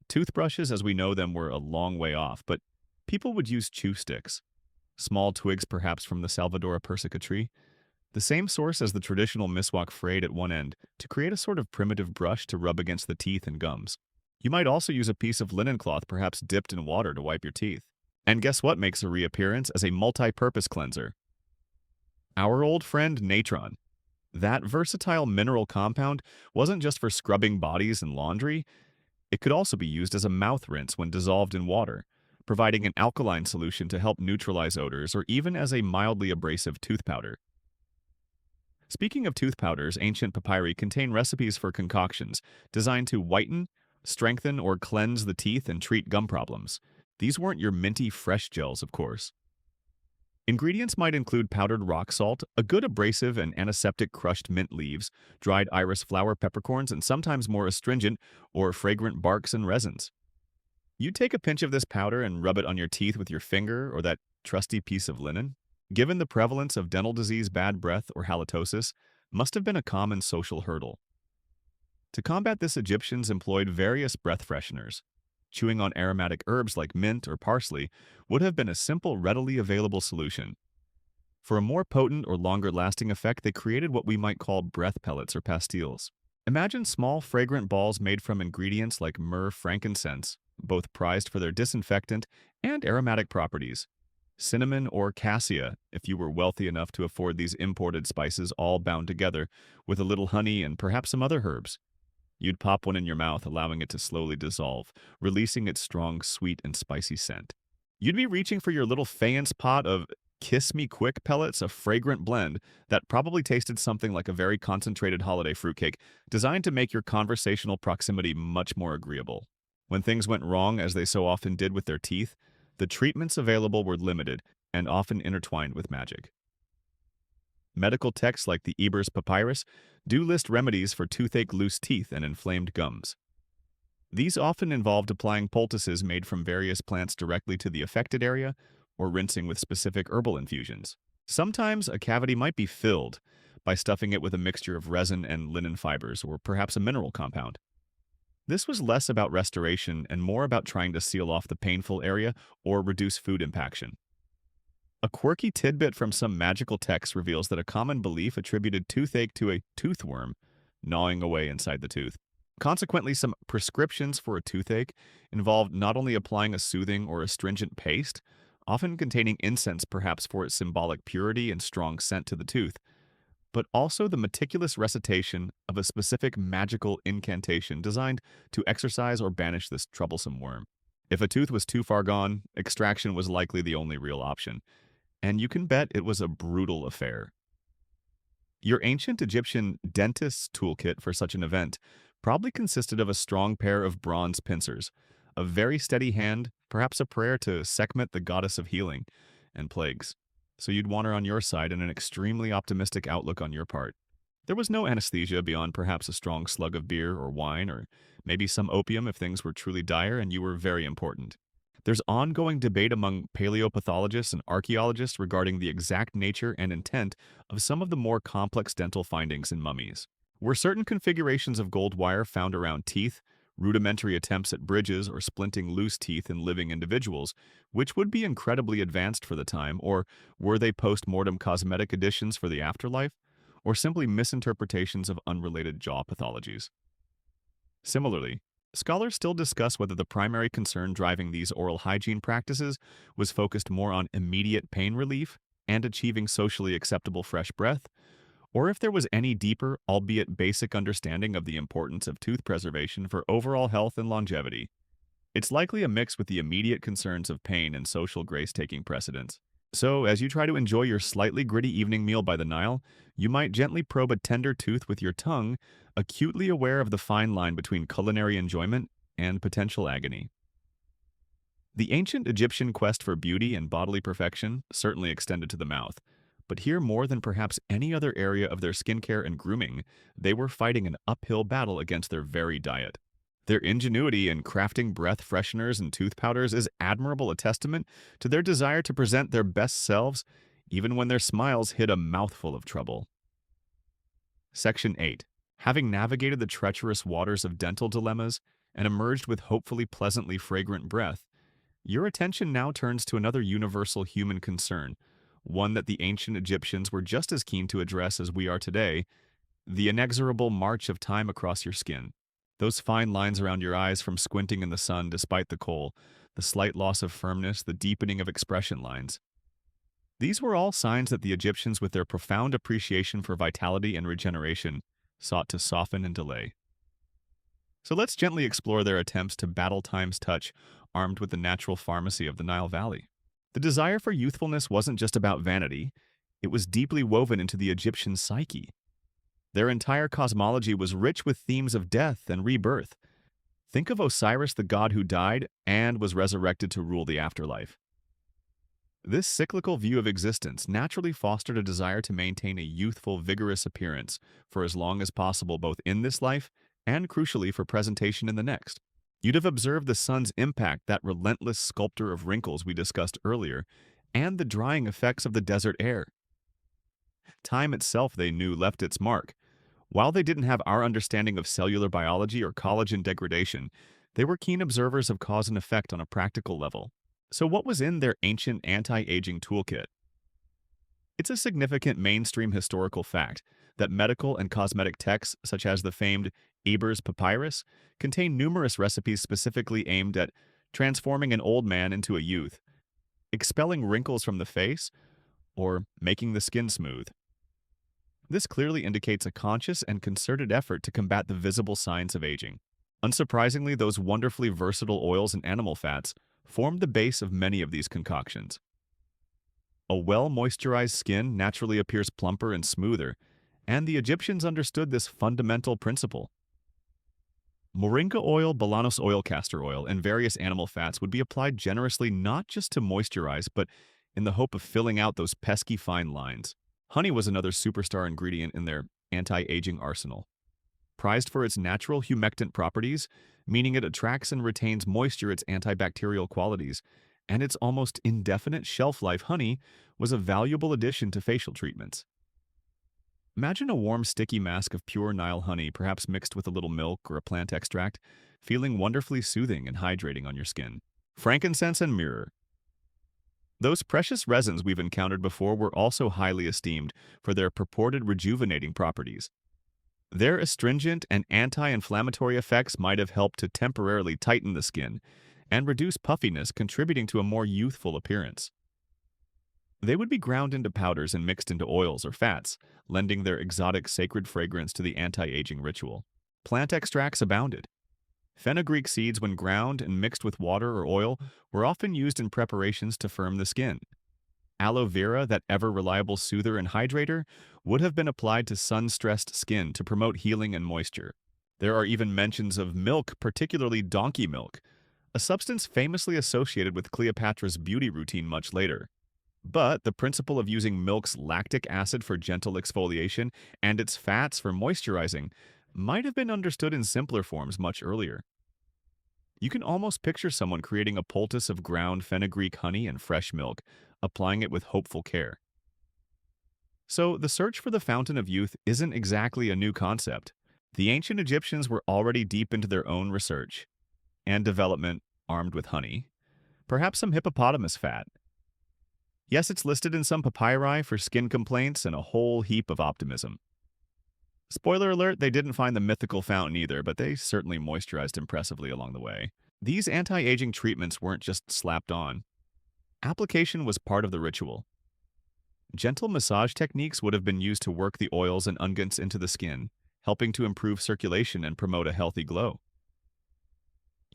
Toothbrushes, as we know them, were a long way off, but people would use chew sticks, small twigs perhaps from the Salvadora persica tree, the same source as the traditional miswak frayed at one end, to create a sort of primitive brush to rub against the teeth and gums. You might also use a piece of linen cloth, perhaps dipped in water, to wipe your teeth. And guess what makes a reappearance as a multi-purpose cleanser? Our old friend natron. That versatile mineral compound wasn't just for scrubbing bodies and laundry. It could also be used as a mouth rinse when dissolved in water, providing an alkaline solution to help neutralize odors, or even as a mildly abrasive tooth powder. Speaking of tooth powders, ancient papyri contain recipes for concoctions designed to whiten, strengthen, or cleanse the teeth and treat gum problems. These weren't your minty, fresh gels, of course. Ingredients might include powdered rock salt, a good abrasive and antiseptic crushed mint leaves, dried iris flower peppercorns, and sometimes more astringent or fragrant barks and resins. You take a pinch of this powder and rub it on your teeth with your finger or that trusty piece of linen. given the prevalence of dental disease, bad breath, or halitosis, must have been a common social hurdle. To combat this, Egyptians employed various breath fresheners. Chewing on aromatic herbs like mint or parsley would have been a simple, readily available solution. For a more potent or longer-lasting effect, they created what we might call breath pellets or pastilles. Imagine small, fragrant balls made from ingredients like myrrh, frankincense, both prized for their disinfectant and aromatic properties. Cinnamon or cassia, if you were wealthy enough to afford these imported spices all bound together with a little honey and perhaps some other herbs. You'd pop one in your mouth, allowing it to slowly dissolve, releasing its strong, sweet, and spicy scent. You'd be reaching for your little Faience pot of Kiss Me Quick pellets, a fragrant blend that probably tasted something like a very concentrated holiday fruitcake, designed to make your conversational proximity much more agreeable. When things went wrong, as they so often did with their teeth, the treatments available were limited and often intertwined with magic. Medical texts like the Eber's Papyrus do list remedies for toothache, loose teeth, and inflamed gums. These often involved applying poultices made from various plants directly to the affected area or rinsing with specific herbal infusions. Sometimes a cavity might be filled by stuffing it with a mixture of resin and linen fibers or perhaps a mineral compound. This was less about restoration and more about trying to seal off the painful area or reduce food impaction. A quirky tidbit from some magical text reveals that a common belief attributed toothache to a toothworm gnawing away inside the tooth. Consequently, some prescriptions for a toothache involved not only applying a soothing or astringent paste, often containing incense perhaps for its symbolic purity and strong scent to the tooth, but also the meticulous recitation of a specific magical incantation designed to exorcise or banish this troublesome worm. If a tooth was too far gone, extraction was likely the only real option, and you can bet it was a brutal affair. Your ancient Egyptian dentist's toolkit for such an event probably consisted of a strong pair of bronze pincers, a very steady hand, perhaps a prayer to Sekhmet, the goddess of healing and plagues. So you'd want her on your side and an extremely optimistic outlook on your part. There was no anesthesia beyond perhaps a strong slug of beer or wine, or maybe some opium if things were truly dire and you were very important. There's ongoing debate among paleopathologists and archaeologists regarding the exact nature and intent of some of the more complex dental findings in mummies. Were certain configurations of gold wire found around teeth, rudimentary attempts at bridges or splinting loose teeth in living individuals, which would be incredibly advanced for the time, or were they post-mortem cosmetic additions for the afterlife, or simply misinterpretations of unrelated jaw pathologies? Similarly, scholars still discuss whether the primary concern driving these oral hygiene practices was focused more on immediate pain relief and achieving socially acceptable fresh breath, or if there was any deeper, albeit basic understanding of the importance of tooth preservation for overall health and longevity. It's likely a mix with the immediate concerns of pain and social grace taking precedence. So, as you try to enjoy your slightly gritty evening meal by the Nile, you might gently probe a tender tooth with your tongue, acutely aware of the fine line between culinary enjoyment and potential agony. The ancient Egyptian quest for beauty and bodily perfection certainly extended to the mouth, but here more than perhaps any other area of their skincare and grooming, they were fighting an uphill battle against their very diet. Their ingenuity in crafting breath fresheners and tooth powders is admirable, a testament to their desire to present their best selves, even when their smiles hid a mouthful of trouble. Section 8. Having navigated the treacherous waters of dental dilemmas and emerged with hopefully pleasantly fragrant breath, your attention now turns to another universal human concern, one that the ancient Egyptians were just as keen to address as we are today: the inexorable march of time across your skin. Those fine lines around your eyes from squinting in the sun despite the cold, the slight loss of firmness, the deepening of expression lines. These were all signs that the Egyptians, with their profound appreciation for vitality and regeneration, sought to soften and delay. So let's gently explore their attempts to battle time's touch, armed with the natural pharmacy of the Nile Valley. The desire for youthfulness wasn't just about vanity, it was deeply woven into the Egyptian psyche. Their entire cosmology was rich with themes of death and rebirth. Think of Osiris, the god who died and was resurrected to rule the afterlife. This cyclical view of existence naturally fostered a desire to maintain a youthful, vigorous appearance for as long as possible, both in this life and, crucially, for presentation in the next. You'd have observed the sun's impact, that relentless sculptor of wrinkles we discussed earlier, and the drying effects of the desert air. Time itself, they knew, left its mark. While they didn't have our understanding of cellular biology or collagen degradation, they were keen observers of cause and effect on a practical level. So what was in their ancient anti-aging toolkit? It's a significant mainstream historical fact that medical and cosmetic texts, such as the famed Eber's Papyrus, contain numerous recipes specifically aimed at transforming an old man into a youth, expelling wrinkles from the face, or making the skin smooth. This clearly indicates a conscious and concerted effort to combat the visible signs of aging. Unsurprisingly, those wonderfully versatile oils and animal fats formed the base of many of these concoctions. A well-moisturized skin naturally appears plumper and smoother, and the Egyptians understood this fundamental principle. Moringa oil, balanos oil, castor oil, and various animal fats would be applied generously not just to moisturize, but in the hope of filling out those pesky fine lines. Honey was another superstar ingredient in their anti-aging arsenal. Prized for its natural humectant properties, meaning it attracts and retains moisture, its antibacterial qualities, and its almost indefinite shelf life, honey was a valuable addition to facial treatments. Imagine a warm, sticky mask of pure Nile honey, perhaps mixed with a little milk or a plant extract, feeling wonderfully soothing and hydrating on your skin. Frankincense and myrrh. Those precious resins we've encountered before were also highly esteemed for their purported rejuvenating properties. Their astringent and anti-inflammatory effects might have helped to temporarily tighten the skin and reduce puffiness, contributing to a more youthful appearance. They would be ground into powders and mixed into oils or fats, lending their exotic sacred fragrance to the anti-aging ritual. Plant extracts abounded. Fenugreek seeds, when ground and mixed with water or oil, were often used in preparations to firm the skin. Aloe vera, that ever-reliable soother and hydrator, would have been applied to sun-stressed skin to promote healing and moisture. There are even mentions of milk, particularly donkey milk, a substance famously associated with Cleopatra's beauty routine much later. But the principle of using milk's lactic acid for gentle exfoliation and its fats for moisturizing might have been understood in simpler forms much earlier. You can almost picture someone creating a poultice of ground fenugreek honey and fresh milk, applying it with hopeful care. So, the search for the fountain of youth isn't exactly a new concept. The ancient Egyptians were already deep into their own research and development, armed with honey, perhaps some hippopotamus fat. Yes, it's listed in some papyri for skin complaints and a whole heap of optimism. Spoiler alert, they didn't find the mythical fountain either, but they certainly moisturized impressively along the way. These anti-aging treatments weren't just slapped on. Application was part of the ritual. Gentle massage techniques would have been used to work the oils and unguents into the skin, helping to improve circulation and promote a healthy glow.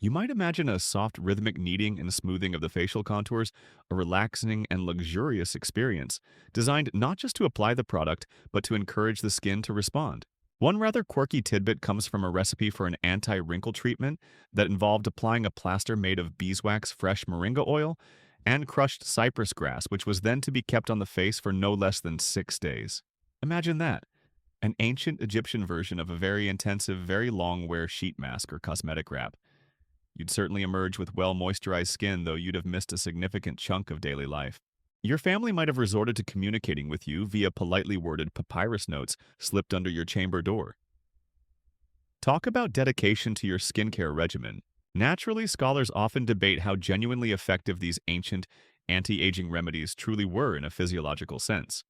You might imagine a soft rhythmic kneading and smoothing of the facial contours, a relaxing and luxurious experience, designed not just to apply the product, but to encourage the skin to respond. One rather quirky tidbit comes from a recipe for an anti-wrinkle treatment that involved applying a plaster made of beeswax fresh moringa oil and crushed cypress grass, which was then to be kept on the face for no less than 6 days. Imagine that, an ancient Egyptian version of a very intensive, very long-wear sheet mask or cosmetic wrap. You'd certainly emerge with well-moisturized skin, though you'd have missed a significant chunk of daily life. Your family might have resorted to communicating with you via politely worded papyrus notes slipped under your chamber door. Talk about dedication to your skincare regimen. Naturally, scholars often debate how genuinely effective these ancient, anti-aging remedies truly were in a physiological sense.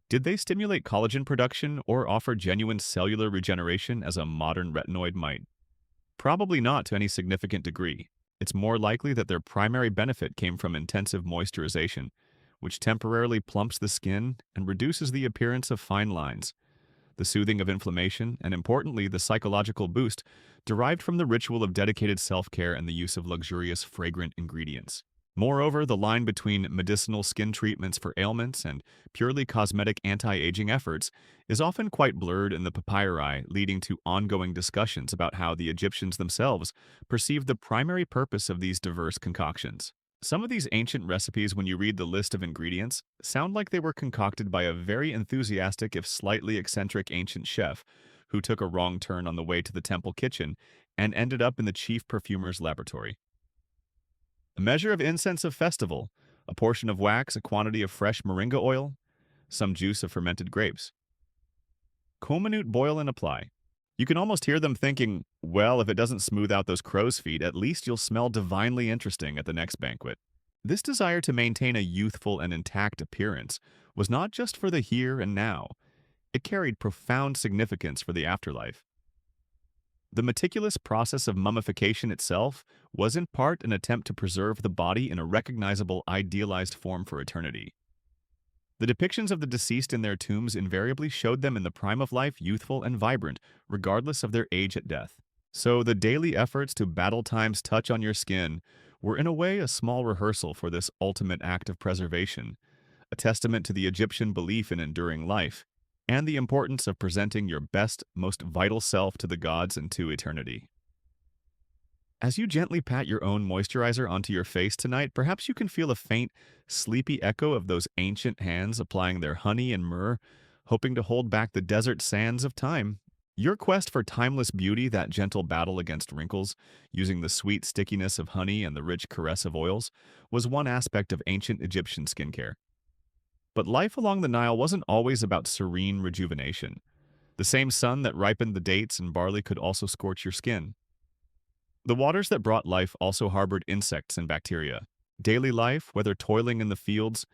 Did they stimulate collagen production or offer genuine cellular regeneration as a modern retinoid might? Probably not to any significant degree. It's more likely that their primary benefit came from intensive moisturization, which temporarily plumps the skin and reduces the appearance of fine lines. The soothing of inflammation, and importantly, the psychological boost, derived from the ritual of dedicated self-care and the use of luxurious, fragrant ingredients. Moreover, the line between medicinal skin treatments for ailments and purely cosmetic anti-aging efforts is often quite blurred in the papyri, leading to ongoing discussions about how the Egyptians themselves perceived the primary purpose of these diverse concoctions. Some of these ancient recipes, when you read the list of ingredients, sound like they were concocted by a very enthusiastic if slightly eccentric ancient chef who took a wrong turn on the way to the temple kitchen and ended up in the chief perfumer's laboratory. A measure of incense of festival, a portion of wax, a quantity of fresh moringa oil, some juice of fermented grapes. Cominute boil and apply. You can almost hear them thinking, well, if it doesn't smooth out those crow's feet, at least you'll smell divinely interesting at the next banquet. This desire to maintain a youthful and intact appearance was not just for the here and now, it carried profound significance for the afterlife. The meticulous process of mummification itself was in part an attempt to preserve the body in a recognizable, idealized form for eternity. The depictions of the deceased in their tombs invariably showed them in the prime of life, youthful and vibrant, regardless of their age at death. So the daily efforts to battle time's touch on your skin were in a way a small rehearsal for this ultimate act of preservation, a testament to the Egyptian belief in enduring life, and the importance of presenting your best, most vital self to the gods and to eternity. As you gently pat your own moisturizer onto your face tonight, perhaps you can feel a faint, sleepy echo of those ancient hands applying their honey and myrrh, hoping to hold back the desert sands of time. Your quest for timeless beauty, that gentle battle against wrinkles, using the sweet stickiness of honey and the rich caress of oils, was one aspect of ancient Egyptian skincare. But life along the Nile wasn't always about serene rejuvenation. The same sun that ripened the dates and barley could also scorch your skin. The waters that brought life also harbored insects and bacteria. Daily life, whether toiling in the fields,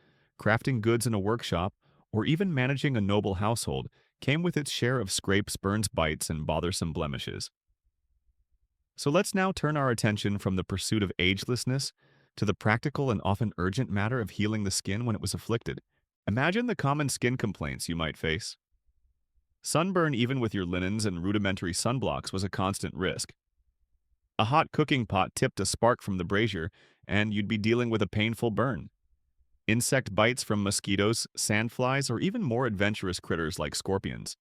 crafting goods in a workshop, or even managing a noble household, came with its share of scrapes, burns, bites, and bothersome blemishes. So let's now turn our attention from the pursuit of agelessness to the practical and often urgent matter of healing the skin when it was afflicted. Imagine the common skin complaints you might face. Sunburn, even with your linens and rudimentary sunblocks, was a constant risk. A hot cooking pot tipped a spark from the brazier, and you'd be dealing with a painful burn. Insect bites from mosquitoes, sandflies, or even more adventurous critters like scorpions,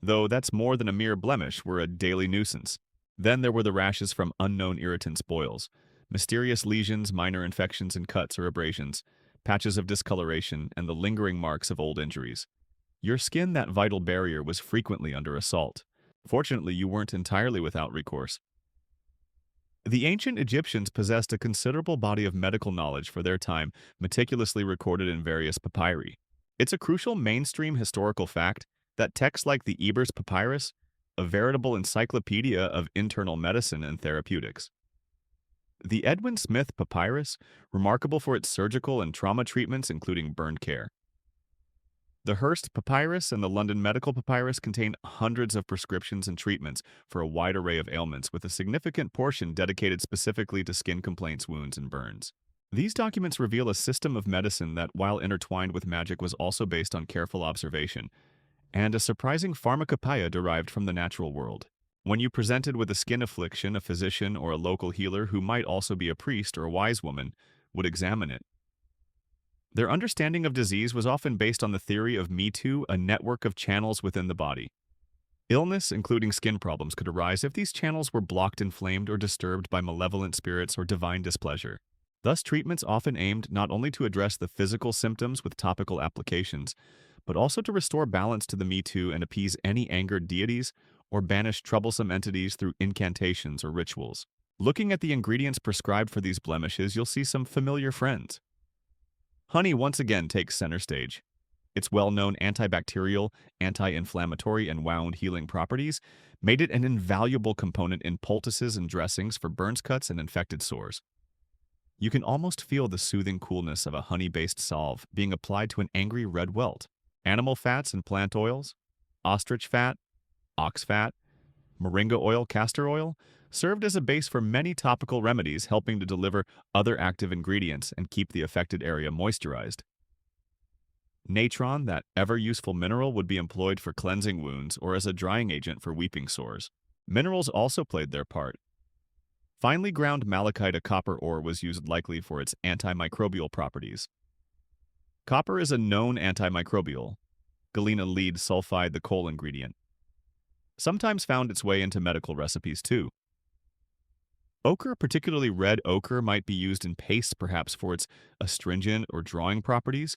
though that's more than a mere blemish, were a daily nuisance. Then there were the rashes from unknown irritants, boils, mysterious lesions, minor infections and cuts or abrasions, patches of discoloration, and the lingering marks of old injuries. Your skin, that vital barrier, was frequently under assault. Fortunately, you weren't entirely without recourse. The ancient Egyptians possessed a considerable body of medical knowledge for their time, meticulously recorded in various papyri. It's a crucial mainstream historical fact that texts like the Ebers Papyrus, a veritable encyclopedia of internal medicine and therapeutics. The Edwin Smith Papyrus, remarkable for its surgical and trauma treatments including burn care. The Hearst Papyrus and the London Medical Papyrus contain hundreds of prescriptions and treatments for a wide array of ailments, with a significant portion dedicated specifically to skin complaints, wounds, and burns. These documents reveal a system of medicine that, while intertwined with magic, was also based on careful observation, and a surprising pharmacopoeia derived from the natural world. When you presented with a skin affliction, a physician or a local healer, who might also be a priest or a wise woman, would examine it. Their understanding of disease was often based on the theory of Me Too, a network of channels within the body. Illness, including skin problems, could arise if these channels were blocked, inflamed, or disturbed by malevolent spirits or divine displeasure. Thus, treatments often aimed not only to address the physical symptoms with topical applications, but also to restore balance to the Me Too and appease any angered deities or banish troublesome entities through incantations or rituals. Looking at the ingredients prescribed for these blemishes, you'll see some familiar friends. Honey once again takes center stage. Its well-known antibacterial, anti-inflammatory, and wound-healing properties made it an invaluable component in poultices and dressings for burns, cuts, and infected sores. You can almost feel the soothing coolness of a honey-based salve being applied to an angry red welt. Animal fats and plant oils, ostrich fat, ox fat, moringa oil, castor oil, served as a base for many topical remedies, helping to deliver other active ingredients and keep the affected area moisturized. Natron, that ever-useful mineral, would be employed for cleansing wounds or as a drying agent for weeping sores. Minerals also played their part. Finely ground malachite, a copper ore, was used likely for its antimicrobial properties. Copper is a known antimicrobial. Galena lead sulfide, the coal ingredient, sometimes found its way into medical recipes too. Ochre, particularly red ochre, might be used in pastes, perhaps for its astringent or drawing properties,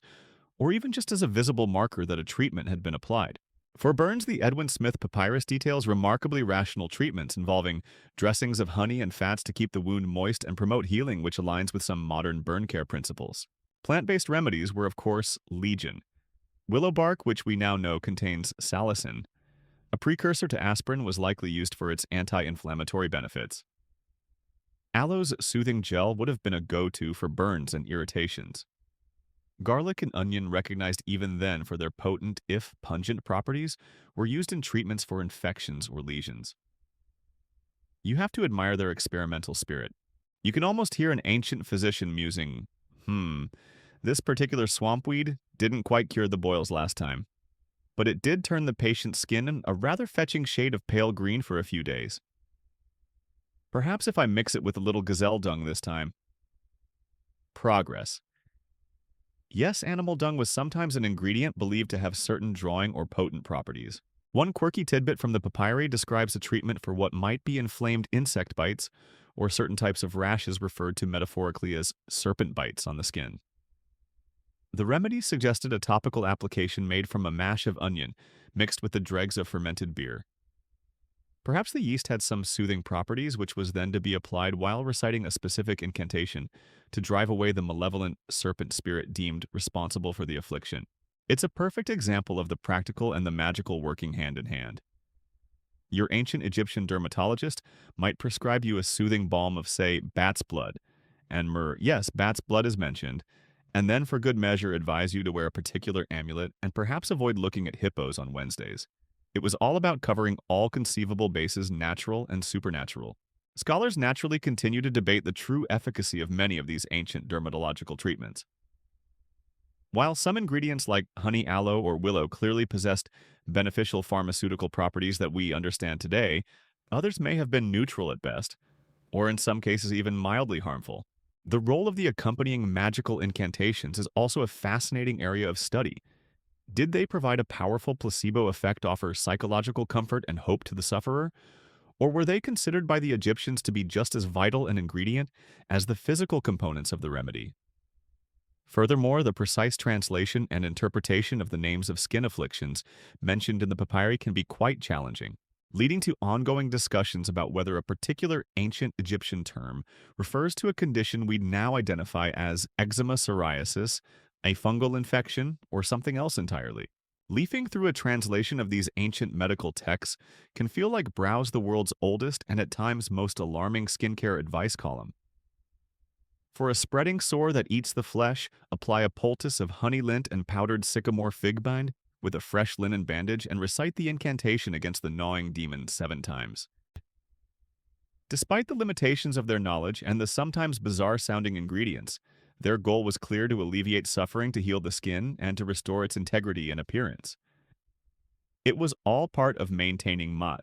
or even just as a visible marker that a treatment had been applied. For burns, the Edwin Smith Papyrus details remarkably rational treatments involving dressings of honey and fats to keep the wound moist and promote healing, which aligns with some modern burn care principles. Plant-based remedies were, of course, legion. Willow bark, which we now know contains salicin, a precursor to aspirin, was likely used for its anti-inflammatory benefits. Aloe's soothing gel would have been a go-to for burns and irritations. Garlic and onion, recognized even then for their potent, if pungent properties, were used in treatments for infections or lesions. You have to admire their experimental spirit. You can almost hear an ancient physician musing, this particular swampweed didn't quite cure the boils last time, but it did turn the patient's skin a rather fetching shade of pale green for a few days. Perhaps if I mix it with a little gazelle dung this time. Progress. Yes, animal dung was sometimes an ingredient believed to have certain drawing or potent properties. One quirky tidbit from the papyri describes a treatment for what might be inflamed insect bites or certain types of rashes referred to metaphorically as serpent bites on the skin. The remedy suggested a topical application made from a mash of onion mixed with the dregs of fermented beer. Perhaps the yeast had some soothing properties which was then to be applied while reciting a specific incantation to drive away the malevolent serpent spirit deemed responsible for the affliction. It's a perfect example of the practical and the magical working hand in hand. Your ancient Egyptian dermatologist might prescribe you a soothing balm of, say, bat's blood, and myrrh, yes, bat's blood is mentioned, and then for good measure advise you to wear a particular amulet and perhaps avoid looking at hippos on Wednesdays. It was all about covering all conceivable bases, natural and supernatural. Scholars naturally continue to debate the true efficacy of many of these ancient dermatological treatments. While some ingredients like honey, aloe, or willow clearly possessed beneficial pharmaceutical properties that we understand today, others may have been neutral at best, or in some cases even mildly harmful. The role of the accompanying magical incantations is also a fascinating area of study. Did they provide a powerful placebo effect, offer psychological comfort and hope to the sufferer? Or were they considered by the Egyptians to be just as vital an ingredient as the physical components of the remedy? Furthermore, the precise translation and interpretation of the names of skin afflictions mentioned in the papyri can be quite challenging, leading to ongoing discussions about whether a particular ancient Egyptian term refers to a condition we now identify as eczema psoriasis, a fungal infection, or something else entirely. Leafing through a translation of these ancient medical texts can feel like browse the world's oldest and at times most alarming skincare advice column. For a spreading sore that eats the flesh, apply a poultice of honey lint and powdered sycamore fig bind with a fresh linen bandage and recite the incantation against the gnawing demon 7 times. Despite the limitations of their knowledge and the sometimes bizarre-sounding ingredients, their goal was clear: to alleviate suffering, to heal the skin, and to restore its integrity and appearance. It was all part of maintaining mat,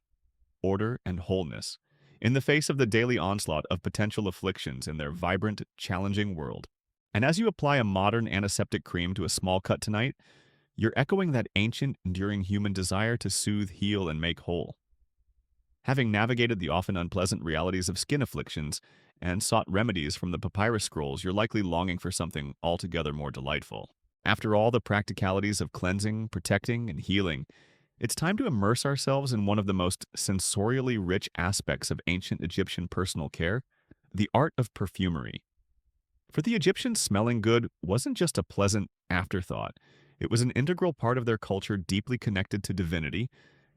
order, and wholeness, in the face of the daily onslaught of potential afflictions in their vibrant, challenging world. And as you apply a modern antiseptic cream to a small cut tonight, you're echoing that ancient, enduring human desire to soothe, heal, and make whole. Having navigated the often unpleasant realities of skin afflictions and sought remedies from the papyrus scrolls, you're likely longing for something altogether more delightful. After all the practicalities of cleansing, protecting, and healing, it's time to immerse ourselves in one of the most sensorially rich aspects of ancient Egyptian personal care: the art of perfumery. For the Egyptians, smelling good wasn't just a pleasant afterthought. It was an integral part of their culture, deeply connected to divinity,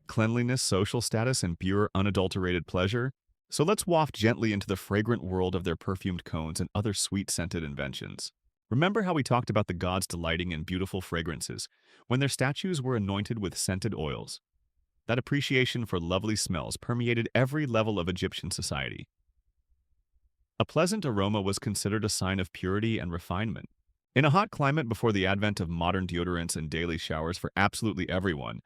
cleanliness, social status, and pure, unadulterated pleasure. So let's waft gently into the fragrant world of their perfumed cones and other sweet-scented inventions. Remember how we talked about the gods delighting in beautiful fragrances when their statues were anointed with scented oils? That appreciation for lovely smells permeated every level of Egyptian society. A pleasant aroma was considered a sign of purity and refinement. In a hot climate before the advent of modern deodorants and daily showers for absolutely everyone,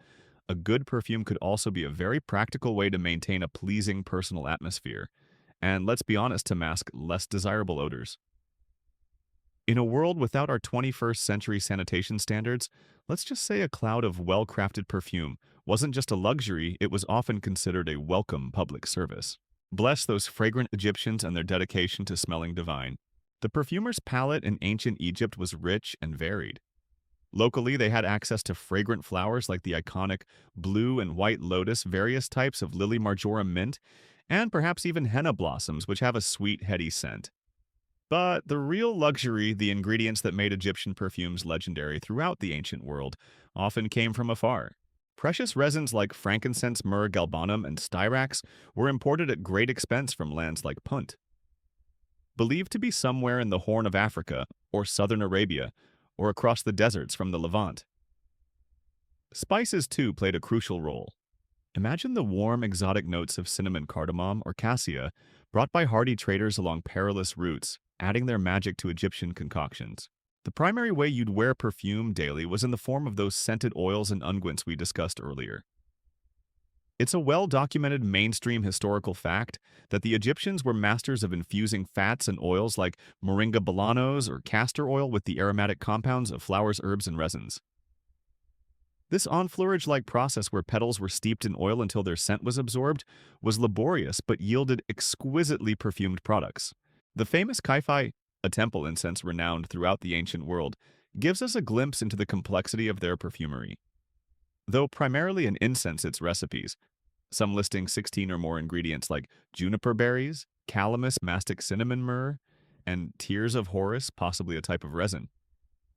a good perfume could also be a very practical way to maintain a pleasing personal atmosphere, and let's be honest, to mask less desirable odors. In a world without our 21st century sanitation standards, let's just say a cloud of well-crafted perfume wasn't just a luxury, it was often considered a welcome public service. Bless those fragrant Egyptians and their dedication to smelling divine. The perfumer's palette in ancient Egypt was rich and varied. Locally, they had access to fragrant flowers like the iconic blue and white lotus, various types of lily marjoram mint, and perhaps even henna blossoms, which have a sweet, heady scent. But the real luxury, the ingredients that made Egyptian perfumes legendary throughout the ancient world, often came from afar. Precious resins like frankincense, myrrh, galbanum, and styrax were imported at great expense from lands like Punt, believed to be somewhere in the Horn of Africa, or southern Arabia, or across the deserts from the Levant. Spices, too, played a crucial role. Imagine the warm, exotic notes of cinnamon, cardamom, or cassia brought by hardy traders along perilous routes, adding their magic to Egyptian concoctions. The primary way you'd wear perfume daily was in the form of those scented oils and unguents we discussed earlier. It's a well-documented mainstream historical fact that the Egyptians were masters of infusing fats and oils like moringa bolanos or castor oil with the aromatic compounds of flowers, herbs, and resins. This enfleurage-like process where petals were steeped in oil until their scent was absorbed was laborious but yielded exquisitely perfumed products. The famous Kai-Fi, a temple incense renowned throughout the ancient world, gives us a glimpse into the complexity of their perfumery. Though primarily an incense its recipes, some listing 16 or more ingredients like juniper berries, calamus, mastic cinnamon myrrh, and tears of Horus, possibly a type of resin,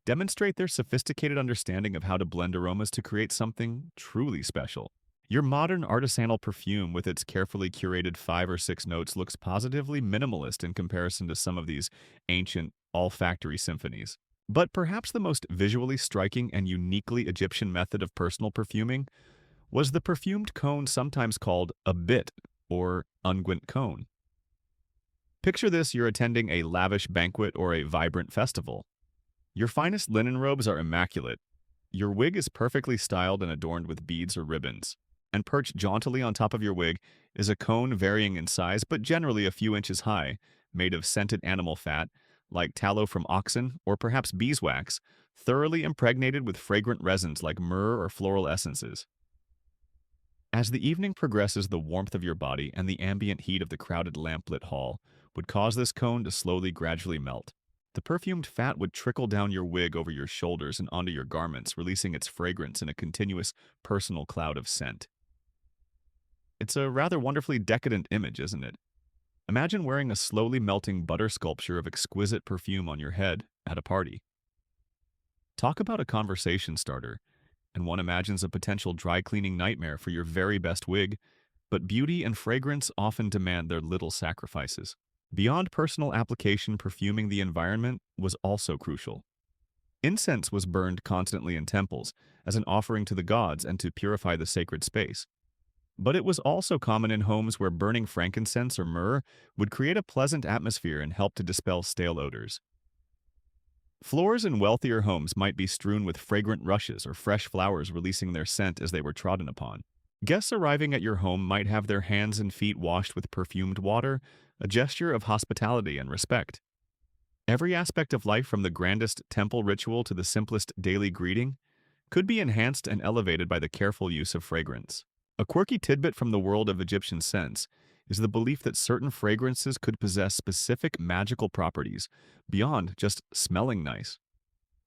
demonstrate their sophisticated understanding of how to blend aromas to create something truly special. Your modern artisanal perfume, with its carefully curated 5 or 6 notes, looks positively minimalist in comparison to some of these ancient, olfactory symphonies. But perhaps the most visually striking and uniquely Egyptian method of personal perfuming was the perfumed cone sometimes called a bit, or unguent cone. Picture this: you're attending a lavish banquet or a vibrant festival. Your finest linen robes are immaculate. Your wig is perfectly styled and adorned with beads or ribbons. And perched jauntily on top of your wig is a cone varying in size but generally a few inches high, made of scented animal fat, like tallow from oxen or perhaps beeswax, thoroughly impregnated with fragrant resins like myrrh or floral essences. As the evening progresses, the warmth of your body and the ambient heat of the crowded lamplit hall would cause this cone to slowly, gradually melt. The perfumed fat would trickle down your wig over your shoulders and onto your garments, releasing its fragrance in a continuous, personal cloud of scent. It's a rather wonderfully decadent image, isn't it? Imagine wearing a slowly melting butter sculpture of exquisite perfume on your head at a party. Talk about a conversation starter, and one imagines a potential dry cleaning nightmare for your very best wig, but beauty and fragrance often demand their little sacrifices. Beyond personal application, perfuming the environment was also crucial. Incense was burned constantly in temples as an offering to the gods and to purify the sacred space. But it was also common in homes where burning frankincense or myrrh would create a pleasant atmosphere and help to dispel stale odors. Floors in wealthier homes might be strewn with fragrant rushes or fresh flowers releasing their scent as they were trodden upon. Guests arriving at your home might have their hands and feet washed with perfumed water, a gesture of hospitality and respect. Every aspect of life, from the grandest temple ritual to the simplest daily greeting, could be enhanced and elevated by the careful use of fragrance. A quirky tidbit from the world of Egyptian scents is the belief that certain fragrances could possess specific magical properties beyond just smelling nice.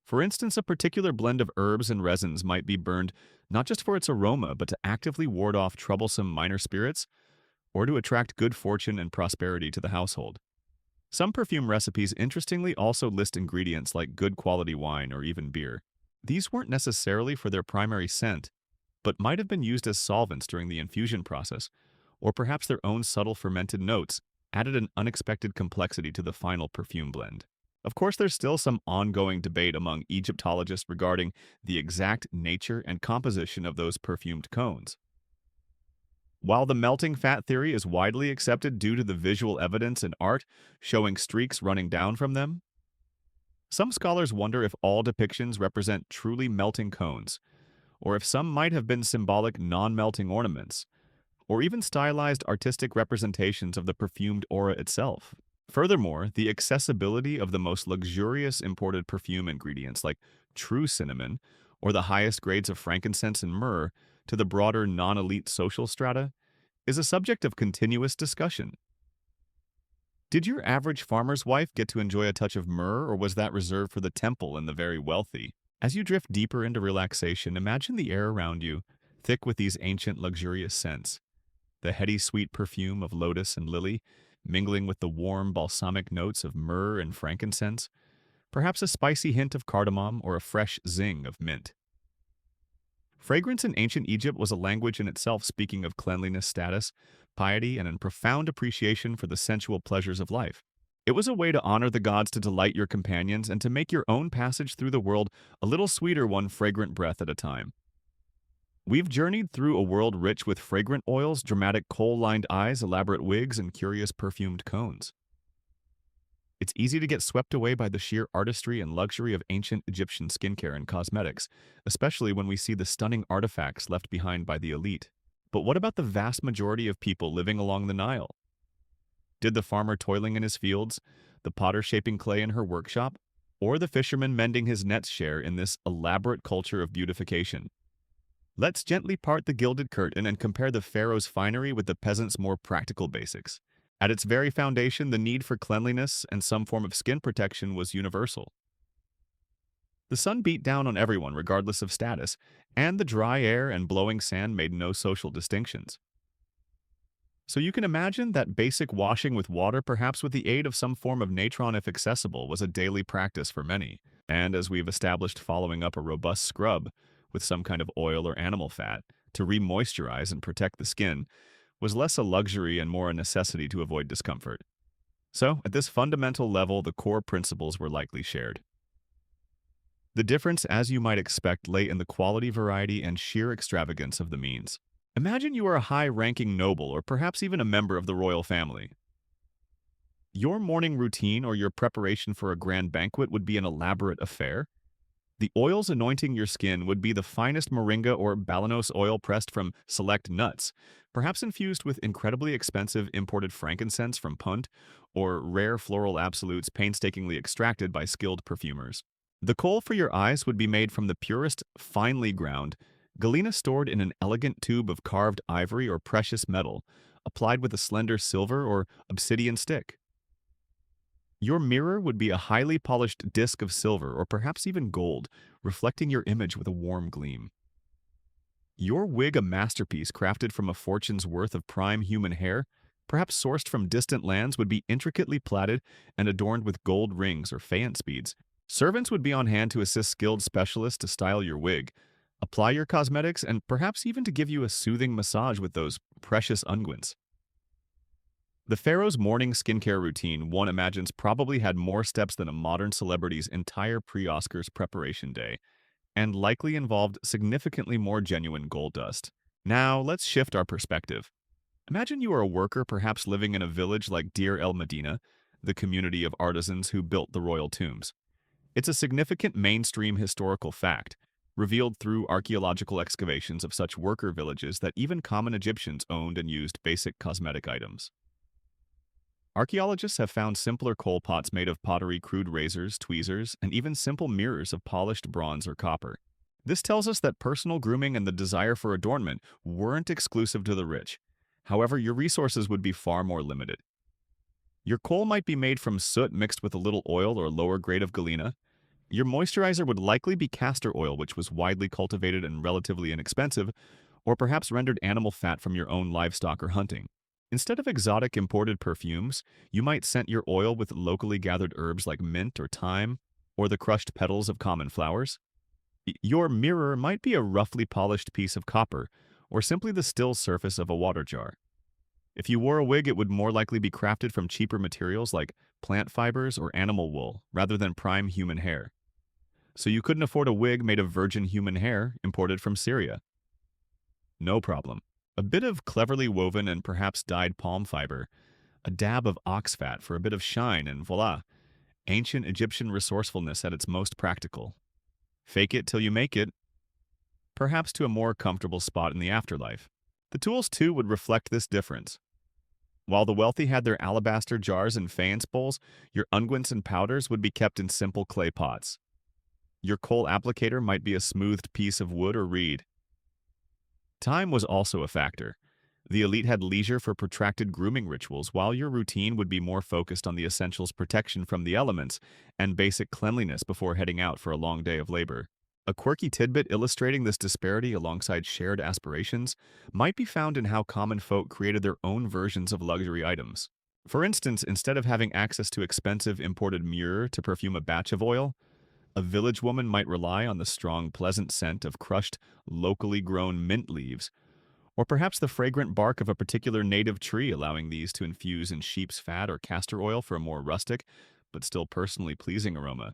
For instance, a particular blend of herbs and resins might be burned not just for its aroma, but to actively ward off troublesome minor spirits or to attract good fortune and prosperity to the household. Some perfume recipes interestingly also list ingredients like good quality wine or even beer. These weren't necessarily for their primary scent, but might have been used as solvents during the infusion process, or perhaps their own subtle fermented notes added an unexpected complexity to the final perfume blend. Of course, there's still some ongoing debate among Egyptologists regarding the exact nature and composition of those perfumed cones. While the melting fat theory is widely accepted due to the visual evidence in art showing streaks running down from them, some scholars wonder if all depictions represent truly melting cones, or if some might have been symbolic non-melting ornaments, or even stylized artistic representations of the perfumed aura itself. Furthermore, the accessibility of the most luxurious imported perfume ingredients like true cinnamon or the highest grades of frankincense and myrrh to the broader non-elite social strata is a subject of continuous discussion. Did your average farmer's wife get to enjoy a touch of myrrh, or was that reserved for the temple and the very wealthy? As you drift deeper into relaxation, imagine the air around you, thick with these ancient luxurious scents. The heady sweet perfume of lotus and lily mingling with the warm, balsamic notes of myrrh and frankincense, perhaps a spicy hint of cardamom or a fresh zing of mint. Fragrance in ancient Egypt was a language in itself, speaking of cleanliness status, piety, and a profound appreciation for the sensual pleasures of life. It was a way to honor the gods, to delight your companions, and to make your own passage through the world a little sweeter, one fragrant breath at a time. We've journeyed through a world rich with fragrant oils, dramatic kohl-lined eyes, elaborate wigs, and curious perfumed cones. It's easy to get swept away by the sheer artistry and luxury of ancient Egyptian skincare and cosmetics, especially when we see the stunning artifacts left behind by the elite. But what about the vast majority of people living along the Nile? Did the farmer toiling in his fields, the potter shaping clay in her workshop, or the fisherman mending his nets share in this elaborate culture of beautification? Let's gently part the gilded curtain and compare the pharaoh's finery with the peasant's more practical basics. At its very foundation, the need for cleanliness and some form of skin protection was universal. The sun beat down on everyone regardless of status, and the dry air and blowing sand made no social distinctions. So you can imagine that basic washing with water, perhaps with the aid of some form of natron if accessible, was a daily practice for many. And as we've established, following up a robust scrub with some kind of oil or animal fat to re-moisturize and protect the skin was less a luxury and more a necessity to avoid discomfort. So, at this fundamental level, the core principles were likely shared. The difference, as you might expect, lay in the quality, variety, and sheer extravagance of the means. Imagine you are a high-ranking noble or perhaps even a member of the royal family. Your morning routine or your preparation for a grand banquet would be an elaborate affair. The oils anointing your skin would be the finest moringa or balanos oil pressed from select nuts, perhaps infused with incredibly expensive imported frankincense from Punt, or rare floral absolutes painstakingly extracted by skilled perfumers. The kohl for your eyes would be made from the purest, finely ground, galena stored in an elegant tube of carved ivory or precious metal, applied with a slender silver or obsidian stick. Your mirror would be a highly polished disc of silver or perhaps even gold, reflecting your image with a warm gleam. Your wig, a masterpiece crafted from a fortune's worth of prime human hair, perhaps sourced from distant lands, would be intricately plaited and adorned with gold rings or faience beads. Servants would be on hand to assist skilled specialists to style your wig, apply your cosmetics, and perhaps even to give you a soothing massage with those precious unguents. The pharaoh's morning skincare routine, one imagines, probably had more steps than a modern celebrity's entire pre-Oscars preparation day, and likely involved significantly more genuine gold dust. Now, let's shift our perspective. Imagine you are a worker, perhaps living in a village like Deir el Medina, the community of artisans who built the royal tombs. It's a significant mainstream historical fact, revealed through archaeological excavations of such worker villages, that even common Egyptians owned and used basic cosmetic items. Archaeologists have found simpler coal pots made of pottery, crude razors, tweezers, and even simple mirrors of polished bronze or copper. This tells us that personal grooming and the desire for adornment weren't exclusive to the rich. However, your resources would be far more limited. Your coal might be made from soot mixed with a little oil or lower grade of galena. Your moisturizer would likely be castor oil, which was widely cultivated and relatively inexpensive, or perhaps rendered animal fat from your own livestock or hunting. Instead of exotic imported perfumes, you might scent your oil with locally gathered herbs like mint or thyme, or the crushed petals of common flowers. Your mirror might be a roughly polished piece of copper, or simply the still surface of a water jar. If you wore a wig, it would more likely be crafted from cheaper materials like plant fibers or animal wool, rather than prime human hair. So you couldn't afford a wig made of virgin human hair imported from Syria. No problem. A bit of cleverly woven and perhaps dyed palm fiber, a dab of ox fat for a bit of shine, and voila, ancient Egyptian resourcefulness at its most practical. Fake it till you make it, perhaps to a more comfortable spot in the afterlife. The tools, too, would reflect this difference. While the wealthy had their alabaster jars and faience bowls, your unguents and powders would be kept in simple clay pots. Your kohl applicator might be a smoothed piece of wood or reed. Time was also a factor. The elite had leisure for protracted grooming rituals, while your routine would be more focused on the essentials, protection from the elements, and basic cleanliness before heading out for a long day of labor. A quirky tidbit illustrating this disparity alongside shared aspirations might be found in how common folk created their own versions of luxury items. For instance, instead of having access to expensive imported myrrh to perfume a batch of oil, a village woman might rely on the strong, pleasant scent of crushed, locally grown mint leaves, or perhaps the fragrant bark of a particular native tree, allowing these to infuse in sheep's fat or castor oil for a more rustic, but still personally pleasing aroma.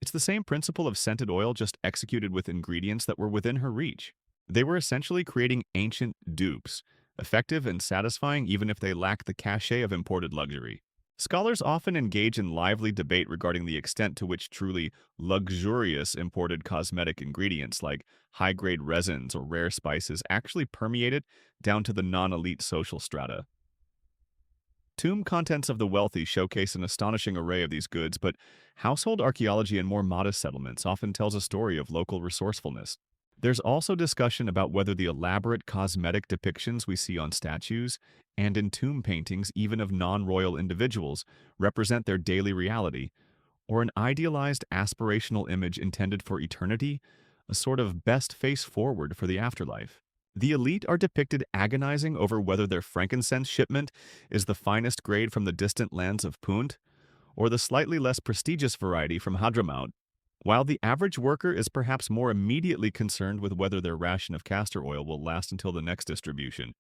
It's the same principle of scented oil, just executed with ingredients that were within her reach. They were essentially creating ancient dupes, effective and satisfying even if they lack the cachet of imported luxury. Scholars often engage in lively debate regarding the extent to which truly luxurious imported cosmetic ingredients like high-grade resins or rare spices actually permeated down to the non-elite social strata. Tomb contents of the wealthy showcase an astonishing array of these goods, but household archaeology in more modest settlements often tells a story of local resourcefulness. There's also discussion about whether the elaborate cosmetic depictions we see on statues and in tomb paintings, even of non-royal individuals, represent their daily reality, or an idealized aspirational image intended for eternity, a sort of best face forward for the afterlife. The elite are depicted agonizing over whether their frankincense shipment is the finest grade from the distant lands of Punt, or the slightly less prestigious variety from Hadramaut, while the average worker is perhaps more immediately concerned with whether their ration of castor oil will last until the next distribution.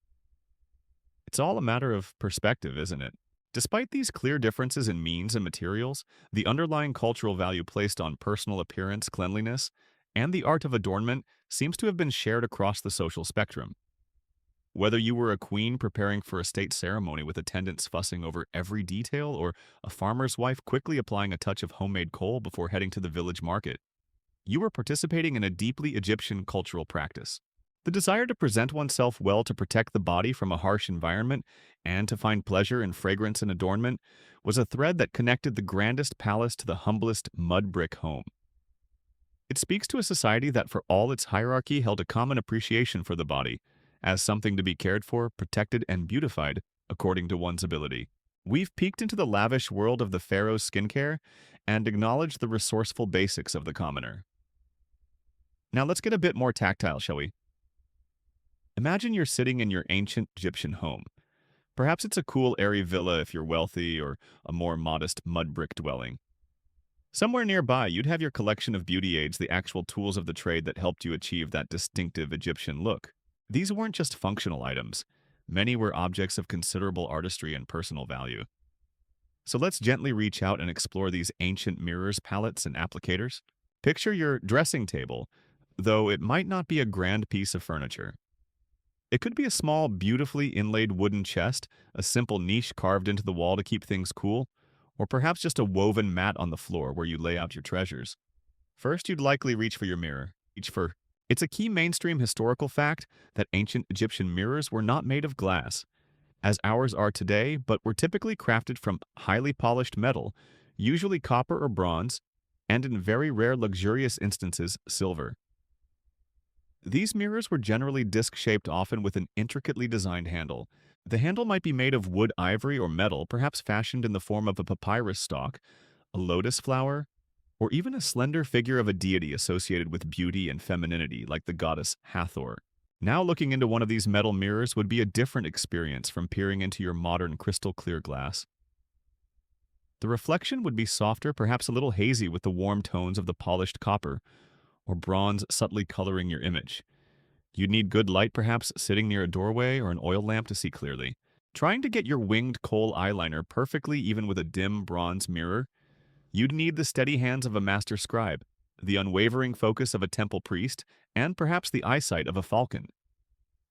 It's all a matter of perspective, isn't it? Despite these clear differences in means and materials, the underlying cultural value placed on personal appearance, cleanliness, and the art of adornment seems to have been shared across the social spectrum. Whether you were a queen preparing for a state ceremony with attendants fussing over every detail, or a farmer's wife quickly applying a touch of homemade coal before heading to the village market, you were participating in a deeply Egyptian cultural practice. The desire to present oneself well, to protect the body from a harsh environment, and to find pleasure in fragrance and adornment was a thread that connected the grandest palace to the humblest mud brick home. It speaks to a society that, for all its hierarchy, held a common appreciation for the body, as something to be cared for, protected, and beautified according to one's ability. We've peeked into the lavish world of the pharaoh's skincare and acknowledged the resourceful basics of the commoner. Now let's get a bit more tactile, shall we? Imagine you're sitting in your ancient Egyptian home. Perhaps it's a cool, airy villa if you're wealthy, or a more modest mud brick dwelling. Somewhere nearby, you'd have your collection of beauty aids, the actual tools of the trade that helped you achieve that distinctive Egyptian look. These weren't just functional items. Many were objects of considerable artistry and personal value. So let's gently reach out and explore these ancient mirrors, palettes, and applicators. Picture your dressing table, though it might not be a grand piece of furniture. It could be a small, beautifully inlaid wooden chest, a simple niche carved into the wall to keep things cool, or perhaps just a woven mat on the floor where you lay out your treasures. First, you'd likely reach for your mirror. It's a key mainstream historical fact that ancient Egyptian mirrors were not made of glass, as ours are today, but were typically crafted from highly polished metal, usually copper or bronze, and in very rare luxurious instances, silver. These mirrors were generally disc-shaped, often with an intricately designed handle. The handle might be made of wood, ivory, or metal, perhaps fashioned in the form of a papyrus stalk, a lotus flower, or even a slender figure of a deity associated with beauty and femininity, like the goddess Hathor. Now looking into one of these metal mirrors would be a different experience from peering into your modern crystal-clear glass. The reflection would be softer, perhaps a little hazy, with the warm tones of the polished copper or bronze subtly coloring your image. You'd need good light, perhaps sitting near a doorway or an oil lamp to see clearly. Trying to get your winged kohl eyeliner perfectly even with a dim bronze mirror, you'd need the steady hands of a master scribe, the unwavering focus of a temple priest, and perhaps the eyesight of a falcon.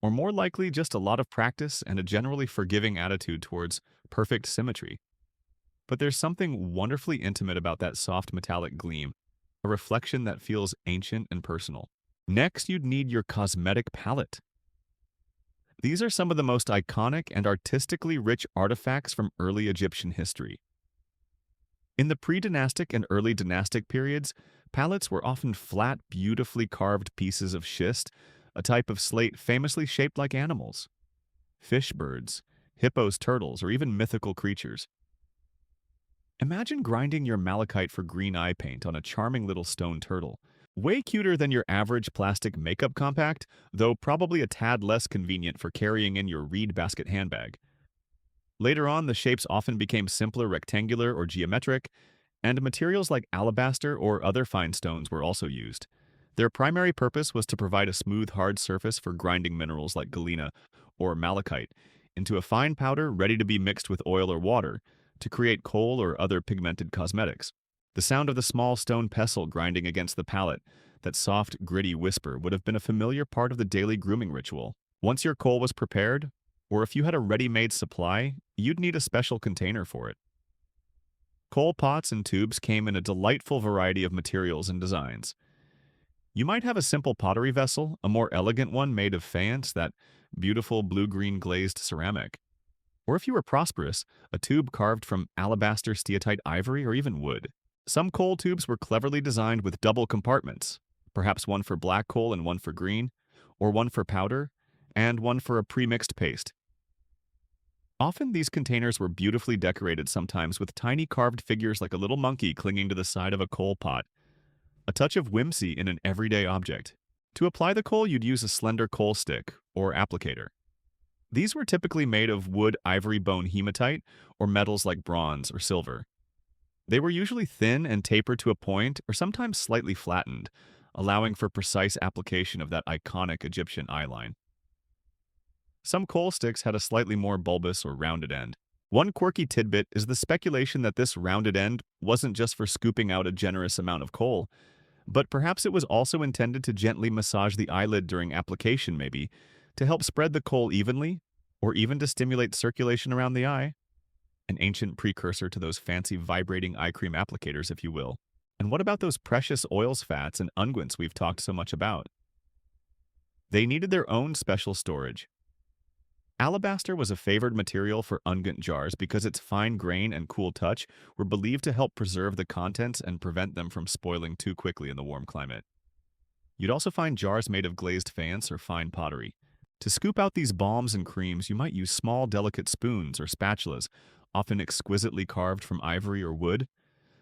Or more likely, just a lot of practice and a generally forgiving attitude towards perfect symmetry. But there's something wonderfully intimate about that soft metallic gleam, a reflection that feels ancient and personal. Next, you'd need your cosmetic palette. These are some of the most iconic and artistically rich artifacts from early Egyptian history. In the pre-dynastic and early dynastic periods, palettes were often flat, beautifully carved pieces of schist, a type of slate famously shaped like animals. Fish birds, hippos, turtles, or even mythical creatures. Imagine grinding your malachite for green eye paint on a charming little stone turtle. Way cuter than your average plastic makeup compact, though probably a tad less convenient for carrying in your reed basket handbag. Later on, the shapes often became simpler, rectangular, or geometric, and materials like alabaster or other fine stones were also used. Their primary purpose was to provide a smooth, hard surface for grinding minerals like galena or malachite into a fine powder ready to be mixed with oil or water to create coal or other pigmented cosmetics. The sound of the small stone pestle grinding against the palate, that soft, gritty whisper, would have been a familiar part of the daily grooming ritual. Once your coal was prepared, or if you had a ready-made supply, you'd need a special container for it. Coal pots and tubes came in a delightful variety of materials and designs. You might have a simple pottery vessel, a more elegant one made of faience, that beautiful blue-green glazed ceramic. Or if you were prosperous, a tube carved from alabaster, steatite, ivory, or even wood. Some coal tubes were cleverly designed with double compartments, perhaps one for black coal and one for green, or one for powder, and one for a pre-mixed paste. Often these containers were beautifully decorated, sometimes with tiny carved figures like a little monkey clinging to the side of a coal pot, a touch of whimsy in an everyday object. To apply the coal, you'd use a slender coal stick or applicator. These were typically made of wood, ivory, bone, hematite, or metals like bronze or silver. They were usually thin and tapered to a point, or sometimes slightly flattened, allowing for precise application of that iconic Egyptian eyeline. Some coal sticks had a slightly more bulbous or rounded end. One quirky tidbit is the speculation that this rounded end wasn't just for scooping out a generous amount of coal, but perhaps it was also intended to gently massage the eyelid during application, maybe, to help spread the coal evenly, or even to stimulate circulation around the eye. An ancient precursor to those fancy vibrating eye cream applicators, if you will. And what about those precious oils, fats, and unguents we've talked so much about? They needed their own special storage. Alabaster was a favored material for unguent jars because its fine grain and cool touch were believed to help preserve the contents and prevent them from spoiling too quickly in the warm climate. You'd also find jars made of glazed faience or fine pottery. To scoop out these balms and creams, you might use small, delicate spoons or spatulas, often exquisitely carved from ivory or wood,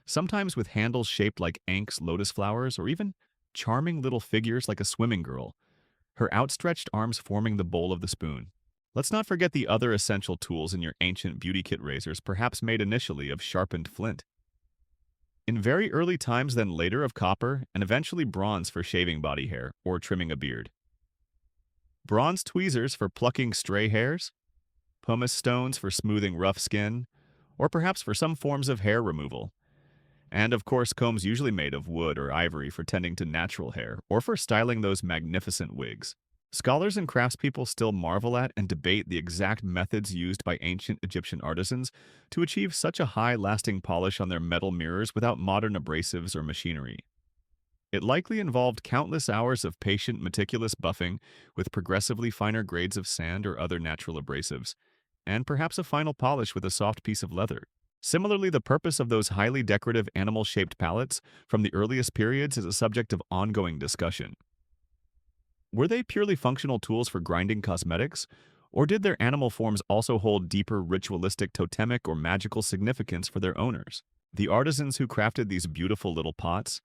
sometimes with handles shaped like Ankh lotus flowers, or even charming little figures like a swimming girl, her outstretched arms forming the bowl of the spoon. Let's not forget the other essential tools in your ancient beauty kit: razors, perhaps made initially of sharpened flint. In very early times, then later of copper, and eventually bronze for shaving body hair or trimming a beard. Bronze tweezers for plucking stray hairs, pumice stones for smoothing rough skin, or perhaps for some forms of hair removal. And of course, combs usually made of wood or ivory for tending to natural hair or for styling those magnificent wigs. Scholars and craftspeople still marvel at and debate the exact methods used by ancient Egyptian artisans to achieve such a high, lasting polish on their metal mirrors without modern abrasives or machinery. It likely involved countless hours of patient, meticulous buffing with progressively finer grades of sand or other natural abrasives, and perhaps a final polish with a soft piece of leather. Similarly, the purpose of those highly decorative animal-shaped palettes from the earliest periods is a subject of ongoing discussion. Were they purely functional tools for grinding cosmetics, or did their animal forms also hold deeper ritualistic, totemic, or magical significance for their owners? The artisans who crafted these beautiful little pots,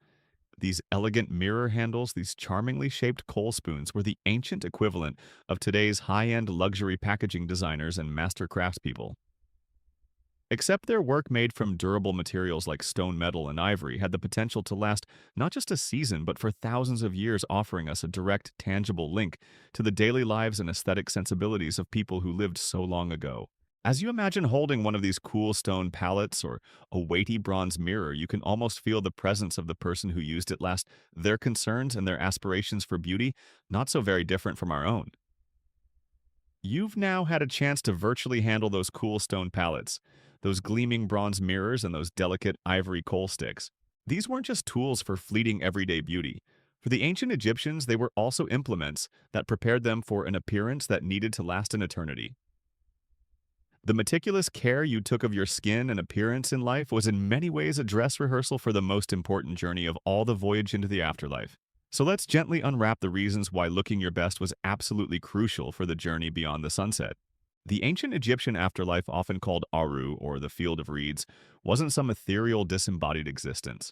these elegant mirror handles, these charmingly shaped coal spoons, were the ancient equivalent of today's high-end luxury packaging designers and master craftspeople. Except their work, made from durable materials like stone, metal, and ivory, had the potential to last not just a season, but for thousands of years, offering us a direct, tangible link to the daily lives and aesthetic sensibilities of people who lived so long ago. As you imagine holding one of these cool stone palettes or a weighty bronze mirror, you can almost feel the presence of the person who used it last, their concerns and their aspirations for beauty, not so very different from our own. You've now had a chance to virtually handle those cool stone palettes, those gleaming bronze mirrors, and those delicate ivory coal sticks. These weren't just tools for fleeting everyday beauty. For the ancient Egyptians, they were also implements that prepared them for an appearance that needed to last an eternity. The meticulous care you took of your skin and appearance in life was in many ways a dress rehearsal for the most important journey of all, the voyage into the afterlife. So let's gently unwrap the reasons why looking your best was absolutely crucial for the journey beyond the sunset. The ancient Egyptian afterlife, often called Aru, or the Field of Reeds, wasn't some ethereal, disembodied existence.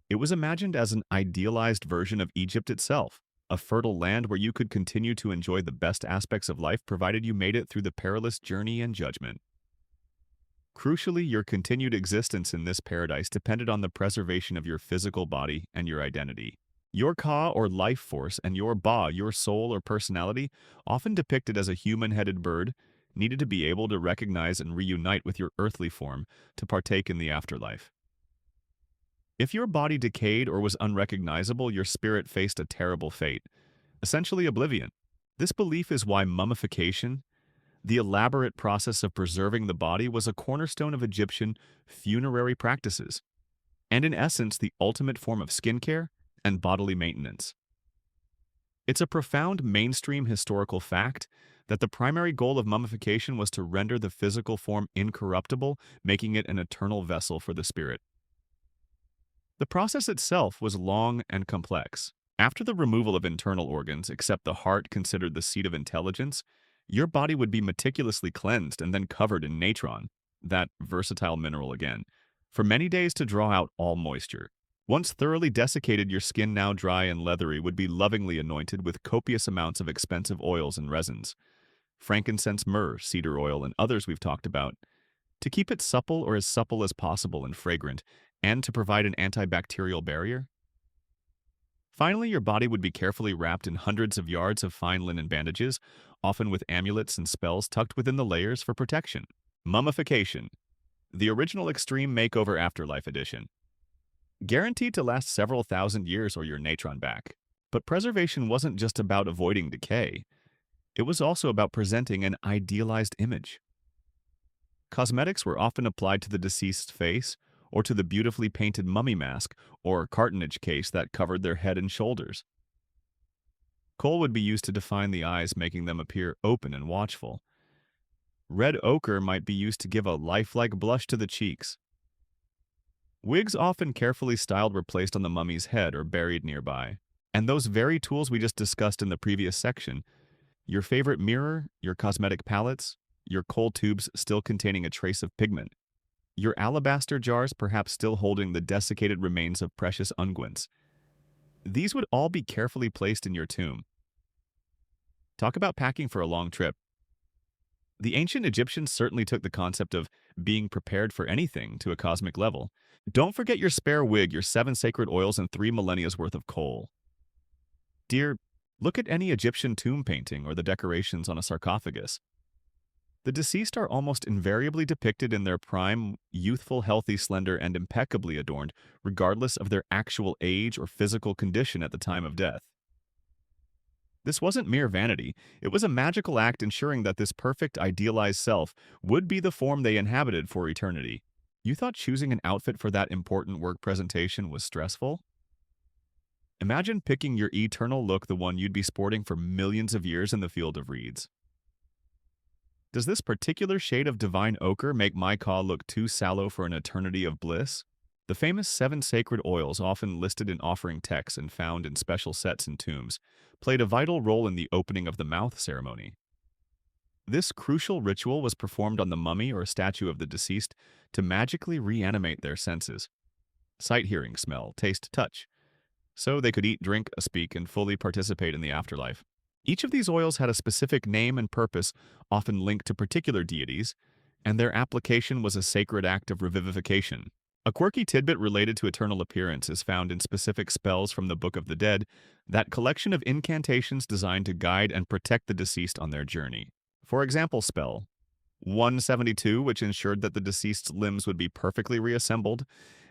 It was imagined as an idealized version of Egypt itself, a fertile land where you could continue to enjoy the best aspects of life provided you made it through the perilous journey and judgment. Crucially, your continued existence in this paradise depended on the preservation of your physical body and your identity. Your ka or life force and your ba, your soul or personality, often depicted as a human-headed bird, needed to be able to recognize and reunite with your earthly form to partake in the afterlife. If your body decayed or was unrecognizable, your spirit faced a terrible fate, essentially oblivion. This belief is why mummification, the elaborate process of preserving the body, was a cornerstone of Egyptian funerary practices, and in essence the ultimate form of skincare and bodily maintenance. It's a profound mainstream historical fact that the primary goal of mummification was to render the physical form incorruptible, making it an eternal vessel for the spirit. The process itself was long and complex. After the removal of internal organs, except the heart considered the seat of intelligence, your body would be meticulously cleansed and then covered in natron, that versatile mineral again, for many days to draw out all moisture. Once thoroughly desiccated, your skin, now dry and leathery, would be lovingly anointed with copious amounts of expensive oils and resins, frankincense, myrrh, cedar oil, and others we've talked about, to keep it supple or as supple as possible and fragrant, and to provide an antibacterial barrier. Finally, your body would be carefully wrapped in hundreds of yards of fine linen bandages, often with amulets and spells tucked within the layers for protection. Mummification, the original Extreme Makeover Afterlife Edition. Guaranteed to last several thousand years or your natron back. But preservation wasn't just about avoiding decay. It was also about presenting an idealized image. Cosmetics were often applied to the deceased's face or to the beautifully painted mummy mask or cartonnage case that covered their head and shoulders. Kohl would be used to define the eyes, making them appear open and watchful. Red ochre might be used to give a lifelike blush to the cheeks. Wigs, often carefully styled, were placed on the mummy's head or buried nearby. And those very tools we just discussed in the previous section, your favorite mirror, your cosmetic palettes, your Kohl tubes still containing a trace of pigment, your alabaster jars perhaps still holding the desiccated remains of precious unguents. These would all be carefully placed in your tomb. Talk about packing for a long trip. The ancient Egyptians certainly took the concept of being prepared for anything to a cosmic level. Don't forget your spare wig, your 7 sacred oils, and 3 millennia's worth of coal. Dear, look at any Egyptian tomb painting or the decorations on a sarcophagus. The deceased are almost invariably depicted in their prime, youthful, healthy, slender, and impeccably adorned, regardless of their actual age or physical condition at the time of death. This wasn't mere vanity. It was a magical act ensuring that this perfect, idealized self would be the form they inhabited for eternity. You thought choosing an outfit for that important work presentation was stressful? Imagine picking your eternal look, the one you'd be sporting for millions of years in the field of reeds. Does this particular shade of divine ochre make my ka look too sallow for an eternity of bliss? The famous 7 sacred oils, often listed in offering texts and found in special sets in tombs, played a vital role in the opening of the mouth ceremony. This crucial ritual was performed on the mummy or statue of the deceased to magically reanimate their senses: sight, hearing, smell, taste, touch, so they could eat, drink, speak, and fully participate in the afterlife. Each of these oils had a specific name and purpose, often linked to particular deities, and their application was a sacred act of revivification. A quirky tidbit related to eternal appearance is found in specific spells from the Book of the Dead, that collection of incantations designed to guide and protect the deceased on their journey. For example, spell 172, which ensured that the deceased's limbs would be perfectly reassembled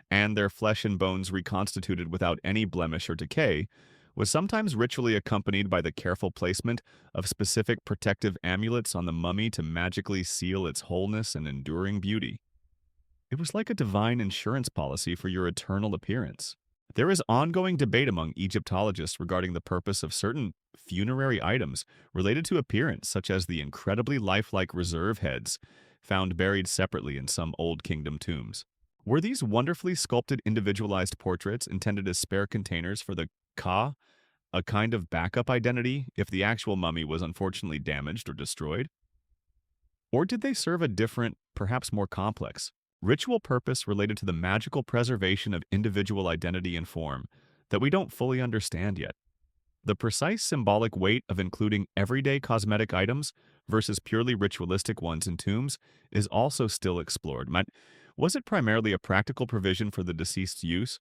and their flesh and bones reconstituted without any blemish or decay, was sometimes ritually accompanied by the careful placement of specific protective amulets on the mummy to magically seal its wholeness and enduring beauty. It was like a divine insurance policy for your eternal appearance. There is ongoing debate among Egyptologists regarding the purpose of certain funerary items related to appearance, such as the incredibly lifelike reserve heads found buried separately in some Old Kingdom tombs. Were these wonderfully sculpted individualized portraits intended as spare containers for the Ka, a kind of backup identity if the actual mummy was unfortunately damaged or destroyed? Or did they serve a different, perhaps more complex, ritual purpose related to the magical preservation of individual identity and form that we don't fully understand yet? The precise symbolic weight of including everyday cosmetic items versus purely ritualistic ones in tombs is also still explored. Was it primarily a practical provision for the deceased's use,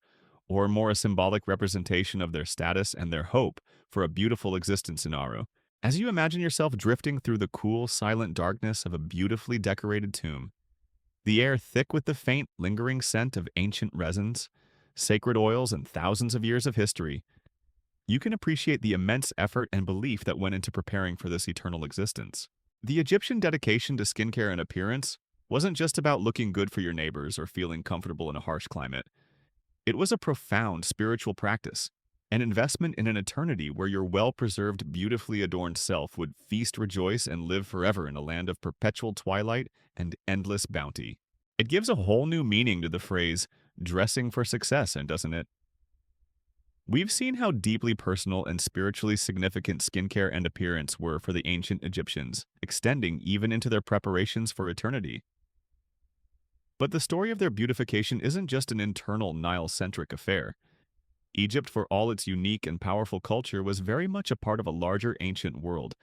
or more a symbolic representation of their status and their hope for a beautiful existence in Aru? As you imagine yourself drifting through the cool, silent darkness of a beautifully decorated tomb, the air thick with the faint, lingering scent of ancient resins, sacred oils, and thousands of years of history, you can appreciate the immense effort and belief that went into preparing for this eternal existence. The Egyptian dedication to skincare and appearance wasn't just about looking good for your neighbors or feeling comfortable in a harsh climate. It was a profound spiritual practice, an investment in an eternity where your well-preserved, beautifully adorned self would feast, rejoice, and live forever in a land of perpetual twilight and endless bounty. It gives a whole new meaning to the phrase, dressing for success, and doesn't it? We've seen how deeply personal and spiritually significant skincare and appearance were for the ancient Egyptians, extending even into their preparations for eternity. But the story of their beautification isn't just an internal Nile-centric affair. Egypt, for all its unique and powerful culture, was very much a part of a larger ancient world,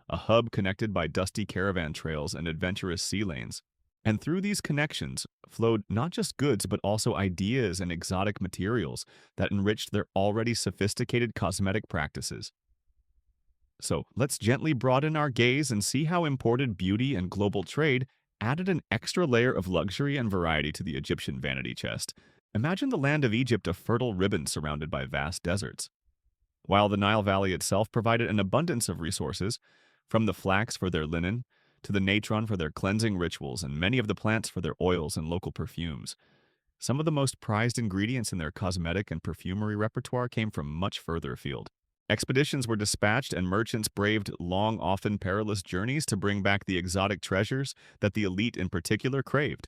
a hub connected by dusty caravan trails and adventurous sea lanes. And through these connections flowed not just goods but also ideas and exotic materials that enriched their already sophisticated cosmetic practices. So let's gently broaden our gaze and see how imported beauty and global trade added an extra layer of luxury and variety to the Egyptian vanity chest. Imagine the land of Egypt a fertile ribbon surrounded by vast deserts. While the Nile Valley itself provided an abundance of resources, from the flax for their linen, to the natron for their cleansing rituals, and many of the plants for their oils and local perfumes. Some of the most prized ingredients in their cosmetic and perfumery repertoire came from much further afield. Expeditions were dispatched and merchants braved long, often perilous journeys to bring back the exotic treasures that the elite in particular craved.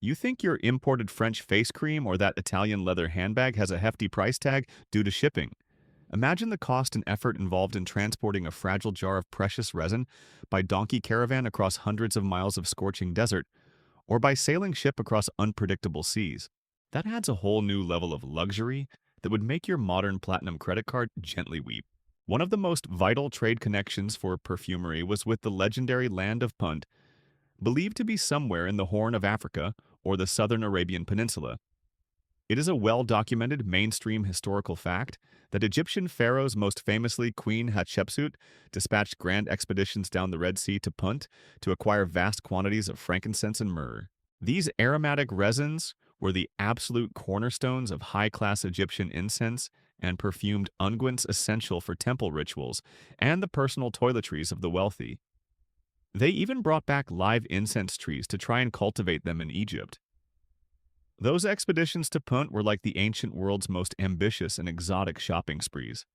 You think your imported French face cream or that Italian leather handbag has a hefty price tag due to shipping? Imagine the cost and effort involved in transporting a fragile jar of precious resin by donkey caravan across hundreds of miles of scorching desert, or by sailing ship across unpredictable seas. That adds a whole new level of luxury that would make your modern platinum credit card gently weep. One of the most vital trade connections for perfumery was with the legendary land of Punt, believed to be somewhere in the Horn of Africa or the southern Arabian Peninsula. It is a well-documented mainstream historical fact that Egyptian pharaohs, most famously Queen Hatshepsut, dispatched grand expeditions down the Red Sea to Punt to acquire vast quantities of frankincense and myrrh. These aromatic resins were the absolute cornerstones of high-class Egyptian incense and perfumed unguents essential for temple rituals and the personal toiletries of the wealthy. They even brought back live incense trees to try and cultivate them in Egypt. Those expeditions to Punt were like the ancient world's most ambitious and exotic shopping sprees.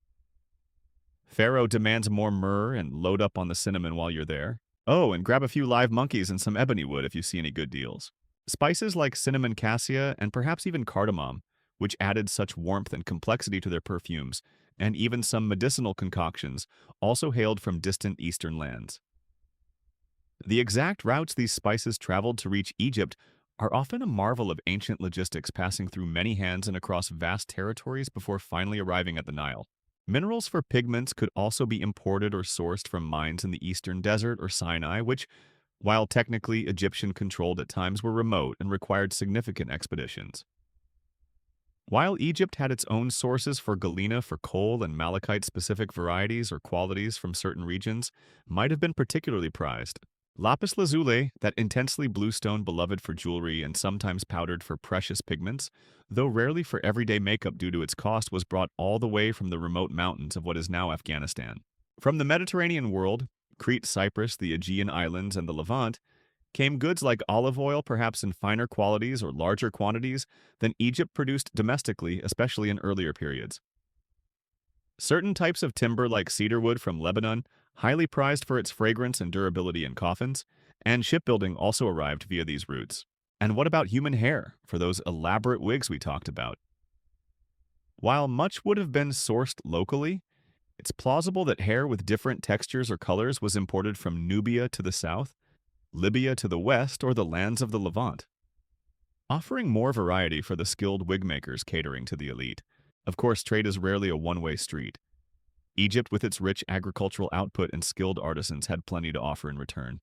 Pharaoh demands more myrrh and load up on the cinnamon while you're there. Oh, and grab a few live monkeys and some ebony wood if you see any good deals. Spices like cinnamon cassia and perhaps even cardamom, which added such warmth and complexity to their perfumes, and even some medicinal concoctions, also hailed from distant eastern lands. The exact routes these spices traveled to reach Egypt are often a marvel of ancient logistics passing through many hands and across vast territories before finally arriving at the Nile. Minerals for pigments could also be imported or sourced from mines in the eastern desert or Sinai, which, while technically Egyptian-controlled at times, were remote and required significant expeditions. While Egypt had its own sources for galena for coal and malachite-specific varieties or qualities from certain regions might have been particularly prized. Lapis lazuli, that intensely blue stone beloved for jewelry and sometimes powdered for precious pigments, though rarely for everyday makeup due to its cost, was brought all the way from the remote mountains of what is now Afghanistan. From the Mediterranean world, Crete, Cyprus, the Aegean Islands, and the Levant, came goods like olive oil, perhaps in finer qualities or larger quantities than Egypt produced domestically, especially in earlier periods. Certain types of timber like cedar wood from Lebanon, highly prized for its fragrance and durability in coffins, and shipbuilding also arrived via these routes. And what about human hair, for those elaborate wigs we talked about? While much would have been sourced locally, it's plausible that hair with different textures or colors was imported from Nubia to the south, Libya to the west, or the lands of the Levant, offering more variety for the skilled wig makers catering to the elite. Of course, trade is rarely a one-way street. Egypt, with its rich agricultural output and skilled artisans, had plenty to offer in return.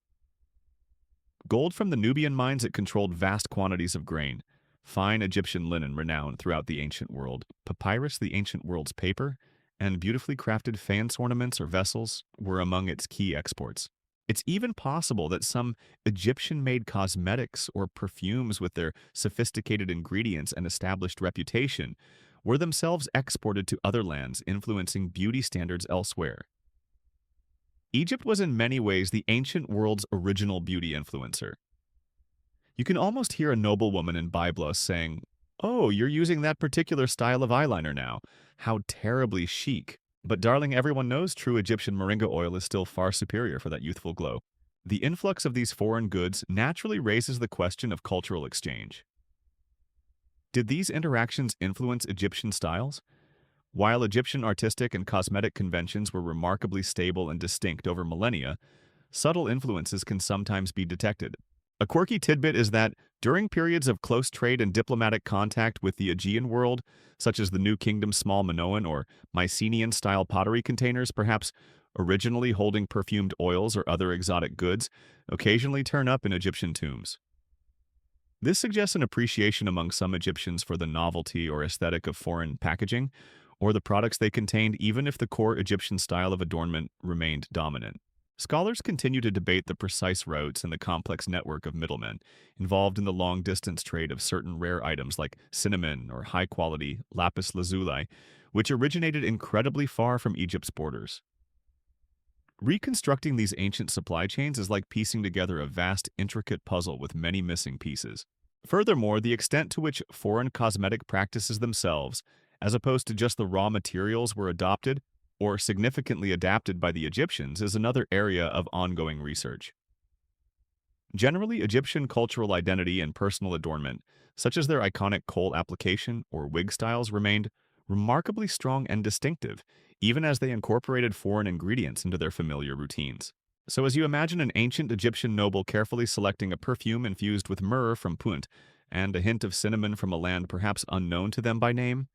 Gold from the Nubian mines, it controlled vast quantities of grain. Fine Egyptian linen renowned throughout the ancient world. Papyrus, the ancient world's paper, and beautifully crafted faience ornaments or vessels were among its key exports. It's even possible that some Egyptian-made cosmetics or perfumes with their sophisticated ingredients and established reputation were themselves exported to other lands, influencing beauty standards elsewhere. Egypt was in many ways the ancient world's original beauty influencer. You can almost hear a noblewoman in Byblos saying, "Oh, you're using that particular style of eyeliner now. How terribly chic." But darling, everyone knows true Egyptian moringa oil is still far superior for that youthful glow. The influx of these foreign goods naturally raises the question of cultural exchange. Did these interactions influence Egyptian styles? While Egyptian artistic and cosmetic conventions were remarkably stable and distinct over millennia, subtle influences can sometimes be detected. A quirky tidbit is that during periods of close trade and diplomatic contact with the Aegean world, such as the New Kingdom's small Minoan or Mycenaean-style pottery containers, perhaps originally holding perfumed oils or other exotic goods, occasionally turn up in Egyptian tombs. This suggests an appreciation among some Egyptians for the novelty or aesthetic of foreign packaging, or the products they contained, even if the core Egyptian style of adornment remained dominant. Scholars continue to debate the precise routes and the complex network of middlemen involved in the long-distance trade of certain rare items like cinnamon or high-quality lapis lazuli, which originated incredibly far from Egypt's borders. Reconstructing these ancient supply chains is like piecing together a vast, intricate puzzle with many missing pieces. Furthermore, the extent to which foreign cosmetic practices themselves, as opposed to just the raw materials, were adopted or significantly adapted by the Egyptians is another area of ongoing research. Generally, Egyptian cultural identity and personal adornment, such as their iconic kohl application or wig styles, remained remarkably strong and distinctive, even as they incorporated foreign ingredients into their familiar routines. So as you imagine an ancient Egyptian noble carefully selecting a perfume infused with myrrh from Punt and a hint of cinnamon from a land perhaps unknown to them by name,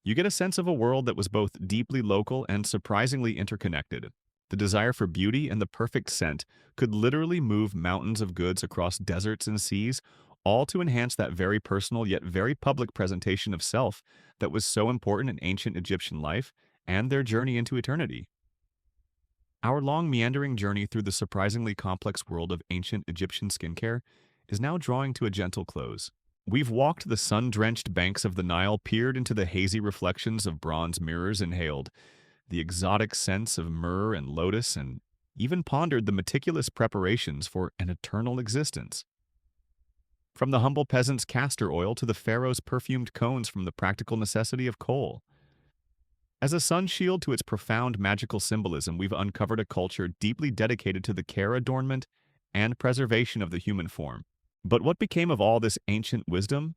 you get a sense of a world that was both deeply local and surprisingly interconnected. The desire for beauty and the perfect scent could literally move mountains of goods across deserts and seas, all to enhance that very personal yet very public presentation of self that was so important in ancient Egyptian life and their journey into eternity. Our long meandering journey through the surprisingly complex world of ancient Egyptian skincare is now drawing to a gentle close. We've walked the sun-drenched banks of the Nile, peered into the hazy reflections of bronze mirrors, inhaled the exotic scents of myrrh and lotus, and even pondered the meticulous preparations for an eternal existence. From the humble peasant's castor oil to the pharaoh's perfumed cones from the practical necessity of kohl. As a sun shield to its profound magical symbolism, we've uncovered a culture deeply dedicated to the care, adornment, and preservation of the human form. But what became of all this ancient wisdom?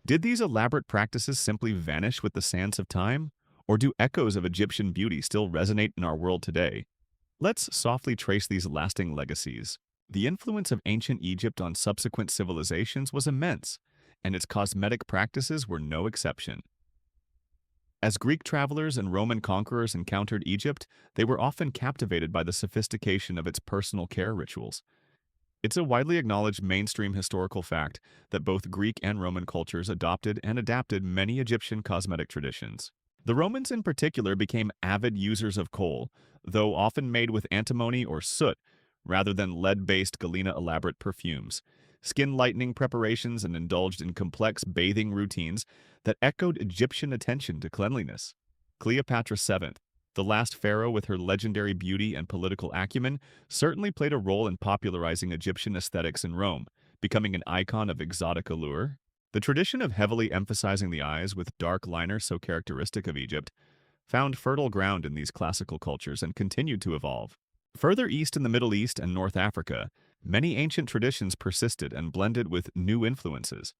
Did these elaborate practices simply vanish with the sands of time? Or do echoes of Egyptian beauty still resonate in our world today? Let's softly trace these lasting legacies. The influence of ancient Egypt on subsequent civilizations was immense, and its cosmetic practices were no exception. As Greek travelers and Roman conquerors encountered Egypt, they were often captivated by the sophistication of its personal care rituals. It's a widely acknowledged mainstream historical fact that both Greek and Roman cultures adopted and adapted many Egyptian cosmetic traditions. The Romans in particular became avid users of kohl, though often made with antimony or soot rather than lead-based galena elaborate perfumes, skin-lightening preparations, and indulged in complex bathing routines that echoed Egyptian attention to cleanliness. Cleopatra VII, the last pharaoh with her legendary beauty and political acumen, certainly played a role in popularizing Egyptian aesthetics in Rome, becoming an icon of exotic allure. The tradition of heavily emphasizing the eyes with dark liner so characteristic of Egypt found fertile ground in these classical cultures and continued to evolve. Further east in the Middle East and North Africa, many ancient traditions persisted and blended with new influences.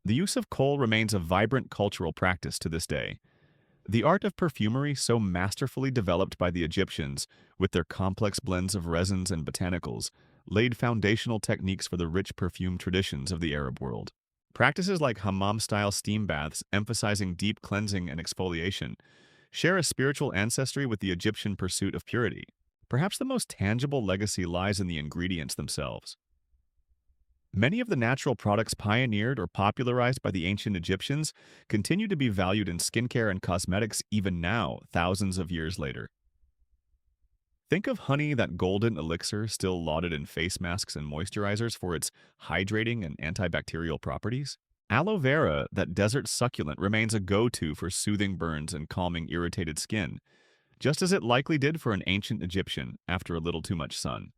The use of kohl remains a vibrant cultural practice to this day. The art of perfumery, so masterfully developed by the Egyptians with their complex blends of resins and botanicals, laid foundational techniques for the rich perfume traditions of the Arab world. Practices like hammam-style steam baths, emphasizing deep cleansing and exfoliation, share a spiritual ancestry with the Egyptian pursuit of purity. Perhaps the most tangible legacy lies in the ingredients themselves. Many of the natural products pioneered or popularized by the ancient Egyptians continue to be valued in skincare and cosmetics even now, thousands of years later. Think of honey, that golden elixir still lauded in face masks and moisturizers for its hydrating and antibacterial properties. Aloe vera, that desert succulent, remains a go-to for soothing burns and calming irritated skin, just as it likely did for an ancient Egyptian after a little too much sun.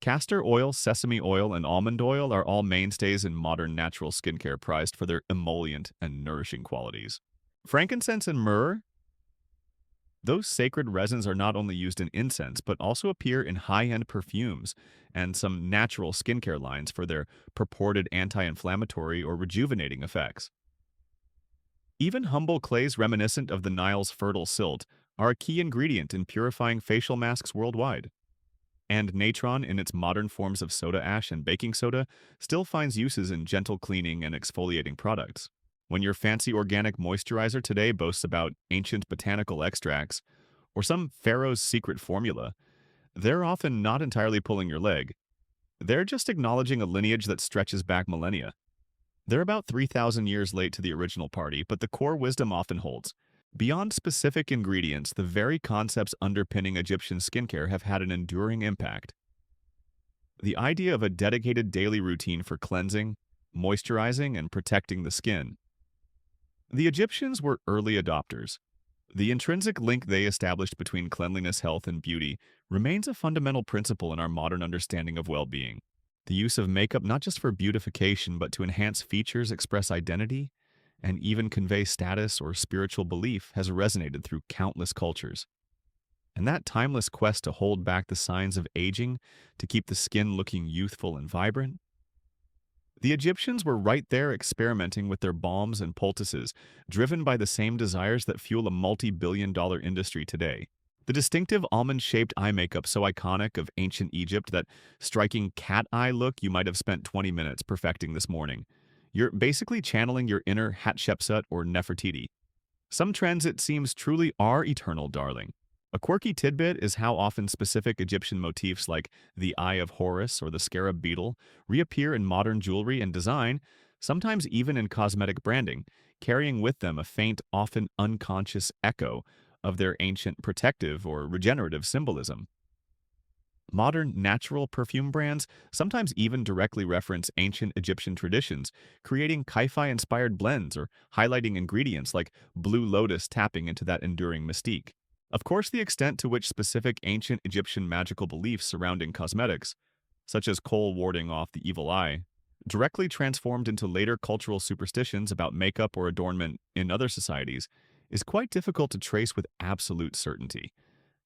Castor oil, sesame oil, and almond oil are all mainstays in modern natural skincare prized for their emollient and nourishing qualities. Frankincense and myrrh, those sacred resins are not only used in incense, but also appear in high-end perfumes and some natural skincare lines for their purported anti-inflammatory or rejuvenating effects. Even humble clays reminiscent of the Nile's fertile silt are a key ingredient in purifying facial masks worldwide. And natron, in its modern forms of soda ash and baking soda, still finds uses in gentle cleaning and exfoliating products. When your fancy organic moisturizer today boasts about ancient botanical extracts or some pharaoh's secret formula, they're often not entirely pulling your leg. They're just acknowledging a lineage that stretches back millennia. They're about 3,000 years late to the original party, but the core wisdom often holds. Beyond specific ingredients, the very concepts underpinning Egyptian skincare have had an enduring impact. The idea of a dedicated daily routine for cleansing, moisturizing, and protecting the skin. The Egyptians were early adopters. The intrinsic link they established between cleanliness, health, and beauty remains a fundamental principle in our modern understanding of well-being. The use of makeup not just for beautification, but to enhance features, express identity, and even convey status or spiritual belief has resonated through countless cultures. And that timeless quest to hold back the signs of aging, to keep the skin looking youthful and vibrant. The Egyptians were right there experimenting with their balms and poultices, driven by the same desires that fuel a multi-billion-dollar industry today. The distinctive almond-shaped eye makeup so iconic of ancient Egypt, that striking cat eye look you might have spent 20 minutes perfecting this morning. You're basically channeling your inner Hatshepsut or Nefertiti. Some trends, it seems, truly are eternal, darling. A quirky tidbit is how often specific Egyptian motifs like the Eye of Horus or the scarab beetle reappear in modern jewelry and design, sometimes even in cosmetic branding, carrying with them a faint, often unconscious echo of their ancient protective or regenerative symbolism. Modern natural perfume brands sometimes even directly reference ancient Egyptian traditions, creating Kai-Fi-inspired blends or highlighting ingredients like blue lotus, tapping into that enduring mystique. Of course, the extent to which specific ancient Egyptian magical beliefs surrounding cosmetics, such as kohl warding off the evil eye, directly transformed into later cultural superstitions about makeup or adornment in other societies, is quite difficult to trace with absolute certainty.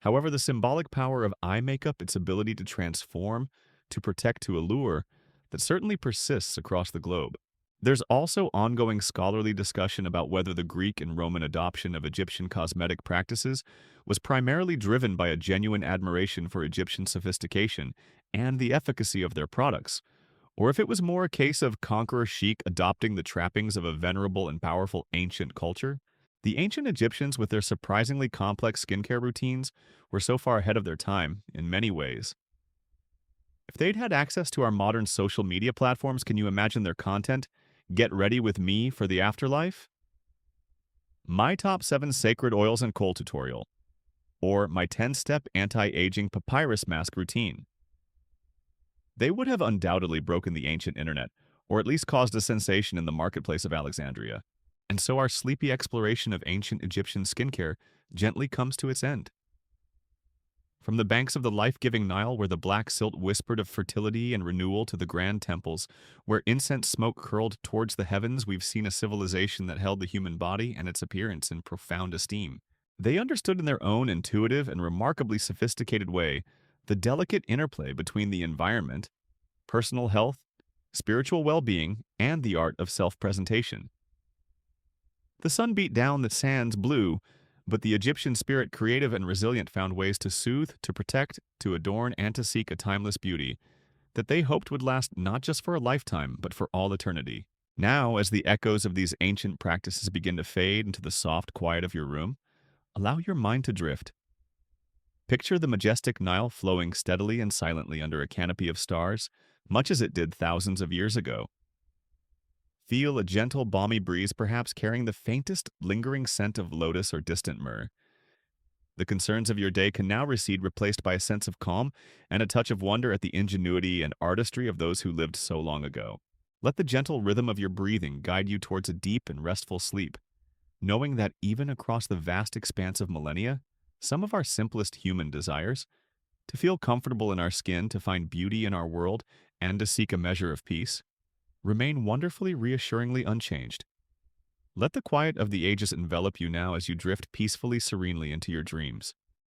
However, the symbolic power of eye makeup, its ability to transform, to protect, to allure, that certainly persists across the globe. There's also ongoing scholarly discussion about whether the Greek and Roman adoption of Egyptian cosmetic practices was primarily driven by a genuine admiration for Egyptian sophistication and the efficacy of their products, or if it was more a case of conqueror chic adopting the trappings of a venerable and powerful ancient culture. The ancient Egyptians, with their surprisingly complex skincare routines, were so far ahead of their time in many ways. If they'd had access to our modern social media platforms, can you imagine their content? Get ready with me for the afterlife? My top 7 sacred oils and kohl tutorial, or my 10-step anti-aging papyrus mask routine. They would have undoubtedly broken the ancient internet, or at least caused a sensation in the marketplace of Alexandria. And so our sleepy exploration of ancient Egyptian skincare gently comes to its end. From the banks of the life-giving Nile, where the black silt whispered of fertility and renewal, to the grand temples, where incense smoke curled towards the heavens, we've seen a civilization that held the human body and its appearance in profound esteem. They understood in their own intuitive and remarkably sophisticated way the delicate interplay between the environment, personal health, spiritual well-being, and the art of self-presentation. The sun beat down the sands blue, but the Egyptian spirit, creative and resilient, found ways to soothe, to protect, to adorn, and to seek a timeless beauty that they hoped would last not just for a lifetime, but for all eternity. Now, as the echoes of these ancient practices begin to fade into the soft quiet of your room, Allow your mind to drift. Picture the majestic Nile flowing steadily and silently under a canopy of stars, much as it did thousands of years ago. Feel a gentle, balmy breeze, perhaps carrying the faintest, lingering scent of lotus or distant myrrh. The concerns of your day can now recede, replaced by a sense of calm and a touch of wonder at the ingenuity and artistry of those who lived so long ago. Let the gentle rhythm of your breathing guide you towards a deep and restful sleep, knowing that even across the vast expanse of millennia, some of our simplest human desires, to feel comfortable in our skin, to find beauty in our world, and to seek a measure of peace, remain wonderfully, reassuringly unchanged. Let the quiet of the ages envelop you now as you drift peacefully, serenely into your dreams.